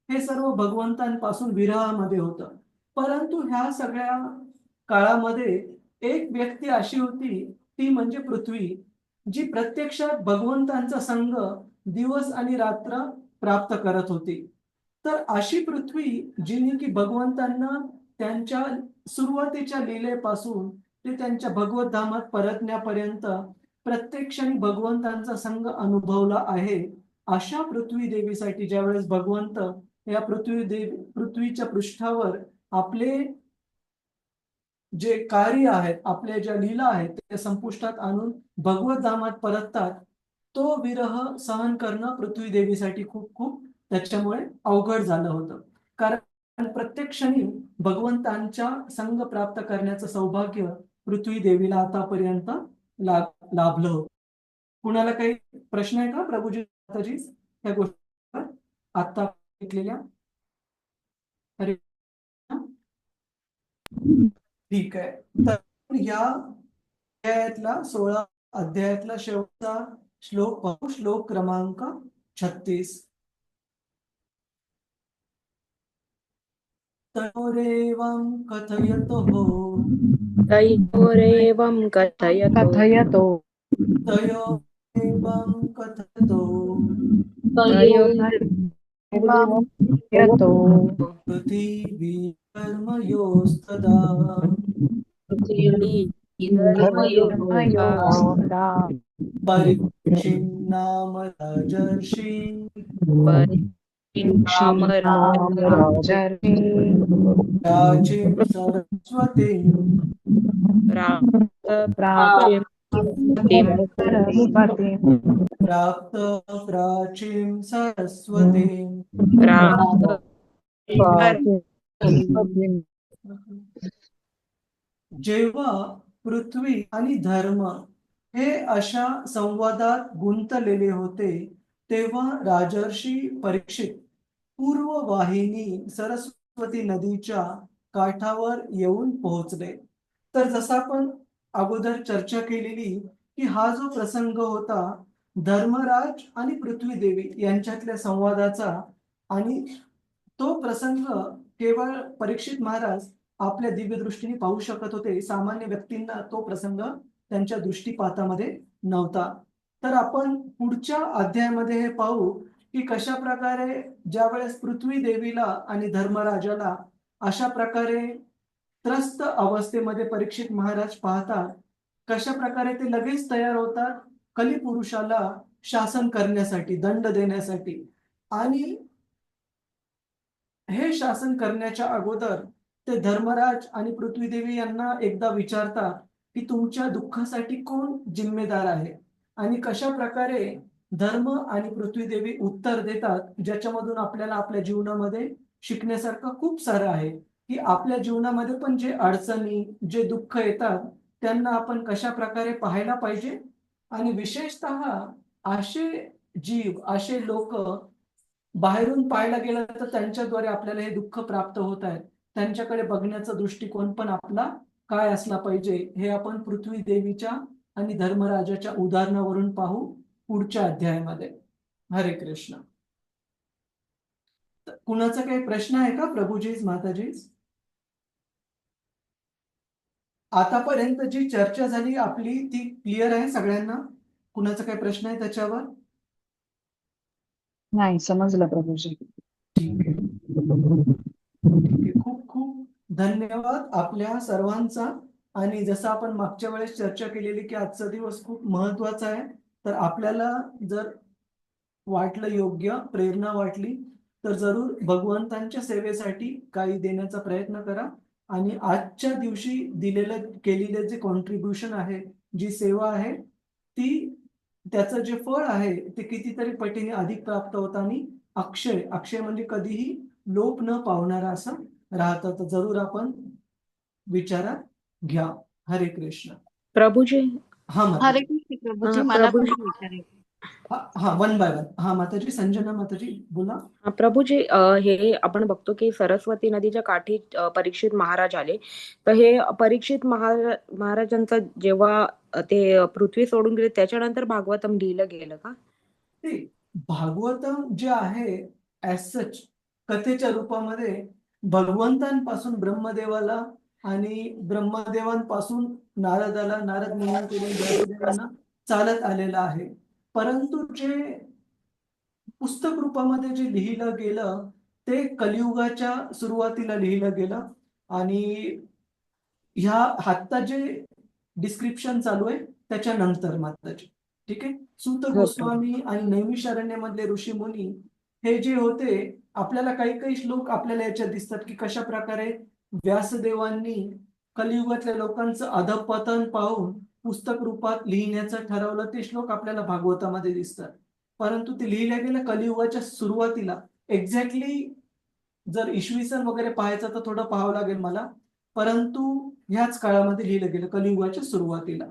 [SPEAKER 1] हे सर्व भगवंतांपासून विरहामध्ये होतं. परंतु ह्या सगळ्या काळामध्ये एक व्यक्ती अशी होती, ती म्हणजे पृथ्वी, जी प्रत्यक्षात भगवंतांचा संग दिवस आणि रात्र प्राप्त करत होती. तर अशी पृथ्वी जिने की भगवंतांना त्यांच्या सुरुवातीच्या लीलेपासून ते त्यांच्या भगवत धामात परतण्यापर्यंत प्रत्यक्षाने भगवंतांचा संग अनुभवला आहे, अशा पृथ्वी देवीसाठी ज्यावेळेस भगवंत या पृथ्वीच्या पृष्ठावर आपले जे कार्य आहेत, आपल्या ज्या लीला आहेत ते संपुष्टात आणून भगवत धामात परततात, तो विरह सहन करणं पृथ्वी देवीसाठी खूप खूप त्याच्यामुळे अवघड झालं होतं. कारण प्रत्यक्षाने भगवंतांच्या संग प्राप्त करण्याचं सौभाग्य पृथ्वी देवीला आतापर्यंत लाभलं होतं. कुणाला काही प्रश्न आहे का प्रभूजी माताजी या गोष्टीवर आता ऐकलेल्या? हरे ठीक आहे. तर या अध्यायातला 16 अध्यायातला शेवटचा श्लोक पाहू, श्लोक क्रमांक 36. तयोरेवं कथयतो
[SPEAKER 3] तयोरेवं कथयतो
[SPEAKER 1] तयोरेवं कथयतो पृथिवी कर्मयोस्तदा परिच्छिन्नाम राजर्षि प्राचीं सरस्वतीं प्राप्त प्राचीं सरस्वतीं. जेव्हा पृथ्वी आणि धर्म हे अशा संवादात गुंतलेले होते तेव्हा राजर्षी परीक्षित पूर्व वाहिनी सरस्वती नदीच्या काठावर येऊन पोहोचले. तर जसं आपण अगोदर चर्चा केलेली की हा जो प्रसंग होता धर्मराज आणि पृथ्वी देवी यांच्यातल्या संवादाचा, आणि तो प्रसंग केवळ परीक्षित महाराज आपल्या दिव्य दृष्टीने पाहू शकत होते. सामान्य व्यक्तींना तो प्रसंग त्यांच्या दृष्टीपातामध्ये नव्हता. तर आपण पुढच्या अध्यायामध्ये हे पाहू की कशा प्रकारे ज्या वेळेस पृथ्वी देवीला आणि धर्मराजाला अशा प्रकारे त्रस्त अवस्थेमध्ये परीक्षित महाराज पाहतात, कशा प्रकारे ते लगेच तयार होतात कलिपुरुषाला शासन करण्यासाठी, दंड देण्यासाठी. आणि हे शासन करण्याच्या अगोदर ते धर्मराज आणि पृथ्वी देवी यांना एकदा विचारतात की तुमच्या दुःखासाठी कोण जिम्मेदार आहे, आणि कशा प्रकारे धर्म आणि पृथ्वी देवी उत्तर देतात, ज्याच्यामधून आपल्याला आपल्या जीवनामध्ये शिकण्यासारखं खूप सारं आहे की आपल्या जीवनामध्ये पण जे अडचणी, जे दुःख येतात त्यांना आपण कशा प्रकारे पाहायला पाहिजे. आणि विशेषतः असे जीव, असे लोक बाहेरून पाहायला गेलं तर त्यांच्याद्वारे आपल्याला हे दुःख प्राप्त होत आहे, त्यांच्याकडे बघण्याचा दृष्टिकोन पण आपला काय असला पाहिजे, हे आपण पृथ्वी देवीच्या आणि धर्मराजाच्या उदाहरणावरून पाहू पुढच्या अध्यायामध्ये. हरे कृष्ण. कुणाचा काही प्रश्न आहे का प्रभूजीज, माताजीज? आतापर्यंत जी चर्चा झाली आपली ती क्लिअर आहे सगळ्यांना? कुणाचा काही प्रश्न आहे त्याच्यावर?
[SPEAKER 4] नाही समजलं प्रभूजी.
[SPEAKER 1] ठीक आहे, ठीक आहे. खूप खूप धन्यवाद आपल्या सर्वांचा. आणि जसं आपण मागच्या वेळेस चर्चा केलेली की आजचा दिवस खूप महत्वाचा आहे, तर आपल्याला जर वाटलं योग्य, प्रेरणा वाटली तर जरूर भगवंतांच्या सेवेसाठी काही देण्याचा प्रयत्न करा. आणि आजच्या दिवशी दिलेलं केलेले जे कॉन्ट्रीब्युशन आहे, जी सेवा आहे, ती त्याचं जे फळ आहे ते कितीतरी पटीने अधिक प्राप्त होतं आणि अक्षय, अक्षय म्हणजे कधीही लोप न पावणारा असं राहतं. तर जरूर आपण विचारात घ्या. हरे कृष्ण.
[SPEAKER 3] प्रभूजी,
[SPEAKER 1] हा
[SPEAKER 2] हरे
[SPEAKER 1] माताजी.
[SPEAKER 2] कृष्ण प्रभूजी,
[SPEAKER 3] हा,
[SPEAKER 2] मला पण
[SPEAKER 3] प्रभूजी.
[SPEAKER 2] विचारायचं.
[SPEAKER 1] हा, वन बाय वन. हा माताजी, संजना माताजी बोला.
[SPEAKER 3] हा, प्रभूजी, हे आपण बघतो की सरस्वती नदीच्या काठी परीक्षित महाराज आले. तर हे परीक्षित महाराजांचं जेव्हा ते पृथ्वी सोडून गेले त्याच्यानंतर भागवतम लिहिलं गेलं का?
[SPEAKER 1] ते भागवतम जे आहे ऍज सच कथेच्या रूपामध्ये भगवंतांपासून ब्रह्मदेवाला आणि ब्रह्मदेवांपासून नारदाला, नारद मुनींकडून व्यासदेवांना चालत आलेला आहे. परंतु जे पुस्तक रूपामध्ये जे लिहिलं गेलं ते कलियुगाच्या सुरुवातीला लिहिलं गेलं. आणि ह्या आत्ता जे डिस्क्रिप्शन चालू आहे त्याच्यानंतर माताजी. ठीक आहे. सूत
[SPEAKER 3] हो,
[SPEAKER 1] गोस्वामी आणि नैमिषारण्यमधले ऋषी मुनी हे जे होते, आपल्याला काही काही श्लोक आपल्याला याच्यात दिसतात की कशा प्रकारे व्यासदेवांनी कलियुगातल्या लोकांचं अधपतन पाहून पुस्तक रूपात लिहिण्याचं ठरवलं. ते श्लोक आपल्याला भागवतामध्ये दिसतात. परंतु ते लिहिल्या गेलं कलियुगाच्या सुरुवातीला. एक्झॅक्टली जर इसवी सन वगैरे पाहायचं तर थोडं पाहावं लागेल मला, परंतु ह्याच काळामध्ये लिहिलं गेलं कलियुगाच्या सुरुवातीला.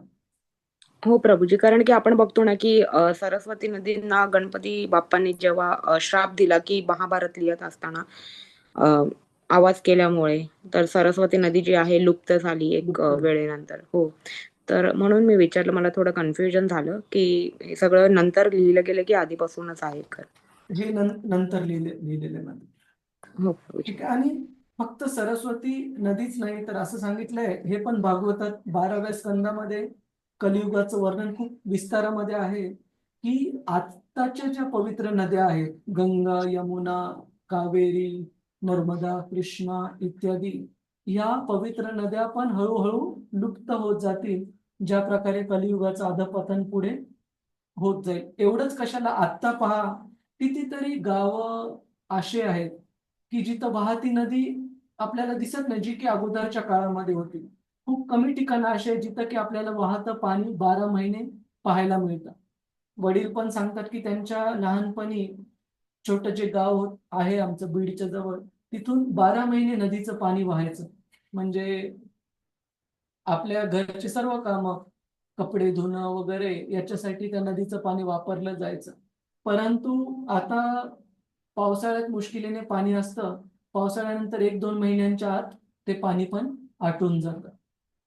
[SPEAKER 3] हो प्रभूजी, कारण की आपण बघतो ना की सरस्वती नदींना गणपती बाप्पांनी जेव्हा श्राप दिला की महाभारत लिहित असताना अ, आवाज केल्यामुळे, तर सरस्वती नदी जी आहे लुप्त झाली एक वेळेनंतर. हो, तर म्हणून मी विचारलं, मला थोडं कन्फ्युजन झालं की हे सगळं नंतर लिहिलं गेलं की आधीपासूनच आहे खरं.
[SPEAKER 1] हे नंतर लिहिलेले मध्ये.
[SPEAKER 3] हो प्रभूजी.
[SPEAKER 1] ठीक आहे. आणि फक्त सरस्वती नदीच नाही तर असं सांगितलंय, हे पण भागवतात 12व्या स्कंदामध्ये कलियुगाचं वर्णन खूप विस्तारामध्ये आहे की आत्ताच्या ज्या पवित्र नद्या आहेत, गंगा, यमुना, कावेरी, नर्मदा, कृष्णा इत्यादी, या पवित्र नद्या पण हळूहळू लुप्त होत जातील, ज्या प्रकारे कलियुगाचं अधपतन पुढे होत जाईल. एवढंच कशाला, आत्ता पहा कितीतरी गावं असे आहेत की जिथं वाहती नदी आपल्याला दिसत नाही, जी की अगोदरच्या काळामध्ये होती. खूप कमी ठिकाणं अशी आहेत जिथं की आपल्याला वाहतं पाणी 12 महिने पाहायला मिळतं. वडील पण सांगतात की त्यांच्या लहानपणी छोटं जे गाव आहे आमचं बीडच्या जवळ, तिथून 12 महिने नदीचं पाणी वाहायचं. म्हणजे आपल्या घरची सर्व कामं, कपडे धुणं वगैरे याच्यासाठी त्या नदीचं पाणी वापरलं जायचं. परंतु आता पावसाळ्यात मुश्किलीने पाणी असतं, पावसाळ्यानंतर 1-2 महिन्यांच्या आत ते पाणी पण आटून जातं.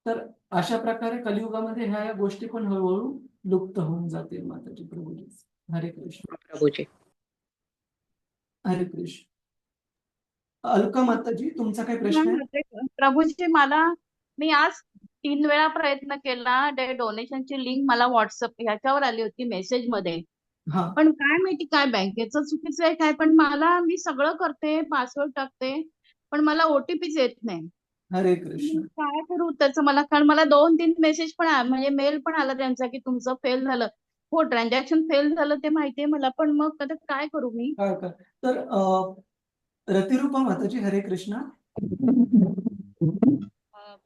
[SPEAKER 1] तर अशा प्रकारे कलियुगामध्ये ह्या गोष्टी पण हळूहळू लुप्त होऊन जातील माताजी प्रभूजी. हरे कृष्ण.
[SPEAKER 3] प्रभूजी.
[SPEAKER 1] हरे कृष्ण. अलका माताजी, तुमचा काही प्रश्न आहे?
[SPEAKER 2] प्रभूजी मी आज 3 वेळा प्रयत्न केला. डोनेशनची लिंक मला व्हॉट्सअप ह्याच्यावर आली होती मेसेजमध्ये.
[SPEAKER 1] हा,
[SPEAKER 2] पण काय माहिती काय बँकेचं चुकीचं आहे काय, पण मी सगळं करते, पासवर्ड टाकते, पण मला ओटीपीच येत नाही.
[SPEAKER 1] हरे कृष्ण.
[SPEAKER 2] काय करू त्याचं मला, कारण मला 2-3 मेसेज पण म्हणजे मेल पण आला त्यांचा की तुमचं फेल झालं. हो, ट्रान्झॅक्शन फेल झालं ते माहितीये मला, पण मग आता काय करू मी?
[SPEAKER 1] काय कर तर रतिरूपा माताजी, हरे कृष्ण.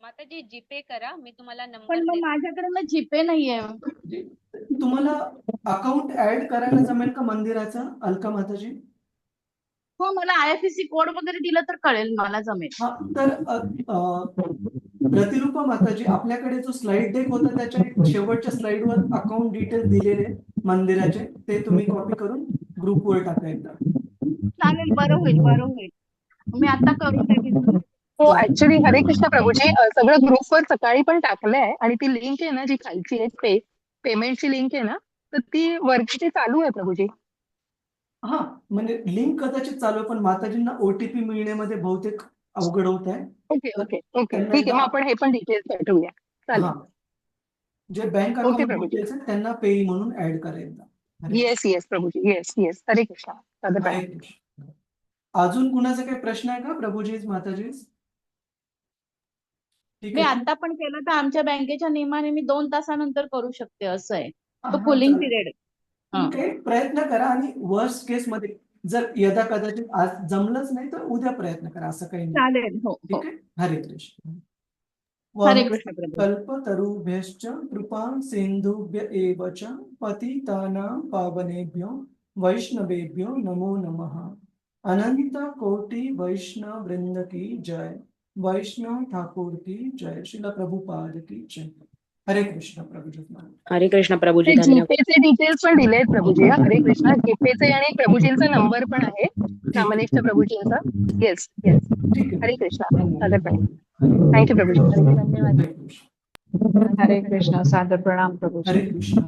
[SPEAKER 6] माताजी जीपे करा, मी तुम्हाला नंबर
[SPEAKER 2] पण मग
[SPEAKER 6] देते.
[SPEAKER 2] माझ्याकडे ना जीपे नाहीये.
[SPEAKER 1] तुम्हाला अकाउंट ऍड करायला जमेल का मंदिराचा, अलका माताजी?
[SPEAKER 2] हो, मला IFSC कोड वगैरे दिलं तर कळेल, मला जमेल.
[SPEAKER 1] हा, तर रतिरूपा माताजी, आपल्याकडे जो स्लाइड डेक होता त्याच्या शेवटच्या स्लाइडवर अकाउंट डिटेल दिलेले मंदिराचे, ते तुम्ही कॉपी करून ग्रुपवर टाका एकदा.
[SPEAKER 2] चालेल, बरं होईल. मी आता करून टाकेन.
[SPEAKER 7] हो, ऍक्च्युली हरे कृष्ण प्रभूजी, सगळं ग्रुपवर सकाळी पण टाकलंय आणि ती लिंक आहे ना जी खालची आहे पेमेंटची लिंक आहे ना, तर ती वरची चालू आहे प्रभूजी.
[SPEAKER 1] हा, म्हणजे लिंक कदाचित चालू आहे, पण माताजींना ओटीपी मिळण्यामध्ये बहुतेक अवघड होत आहे.
[SPEAKER 7] ओके ओके ओके, ठीक आहे, मग आपण हे पण डिटेल्स पाठवूया. चालेल.
[SPEAKER 1] हा, जे bank
[SPEAKER 7] okay
[SPEAKER 1] account
[SPEAKER 7] Prabhuji.
[SPEAKER 1] Details आहेत त्यांना पेई म्हणून ऍड करा एकदा. हरे
[SPEAKER 7] येस प्रभूजी, येस हरे कृष्ण. सादर
[SPEAKER 1] हरे
[SPEAKER 7] प्रणाम.
[SPEAKER 1] कृष्ण. अजून कुणाचा काही प्रश्न आहे का प्रभूजी, माताजी? ठीक
[SPEAKER 2] मी
[SPEAKER 1] आहे.
[SPEAKER 2] आता पण केलं तर आमच्या बँकेच्या नियमाने मी 2 तासानंतर करू शकते, असं आहे. तो
[SPEAKER 1] हा,
[SPEAKER 2] कूलिंग
[SPEAKER 1] चालेल.
[SPEAKER 2] पिरियड.
[SPEAKER 1] ठीक आहे, प्रयत्न करा, आणि वर्स्ट केस मध्ये जर यदा कदाचित आज जमलंच नाही तर उद्या प्रयत्न करा, असं काही नाही.
[SPEAKER 2] चालेल. हो.
[SPEAKER 1] ठीक आहे. हरे कृष्ण.
[SPEAKER 2] हरे कृष्ण प्रभू.
[SPEAKER 1] कल्पतरुभ्यश्च कृपां सिन्धुभ्य एव च पतितानां पावनेभ्यो वैष्णवेभ्यो नमो नमः. अनंत कोटि वैष्णव वृंद की जय. वैष्णव ठाकुर की जय. श्रील प्रभुपाद की जय. हरे कृष्ण प्रभूजी.
[SPEAKER 3] हरे कृष्ण प्रभूजी.
[SPEAKER 7] ते
[SPEAKER 3] धन्यवाद.
[SPEAKER 7] जीपेचे डिटेल्स पण दिलेत प्रभूजी. हरे कृष्ण. जीपेचे आणि प्रभूजींचा नंबर पण आहे, रामनिष्ठ प्रभूजींचा. येस.
[SPEAKER 1] ठीक आहे.
[SPEAKER 7] हरे कृष्ण. सादर प्रणाम. थँक्यू प्रभूजी.
[SPEAKER 3] धन्यवाद.
[SPEAKER 1] हरे कृष्ण.
[SPEAKER 8] हरे कृष्ण. सादर प्रणाम प्रभूजी.
[SPEAKER 1] हरे कृष्ण.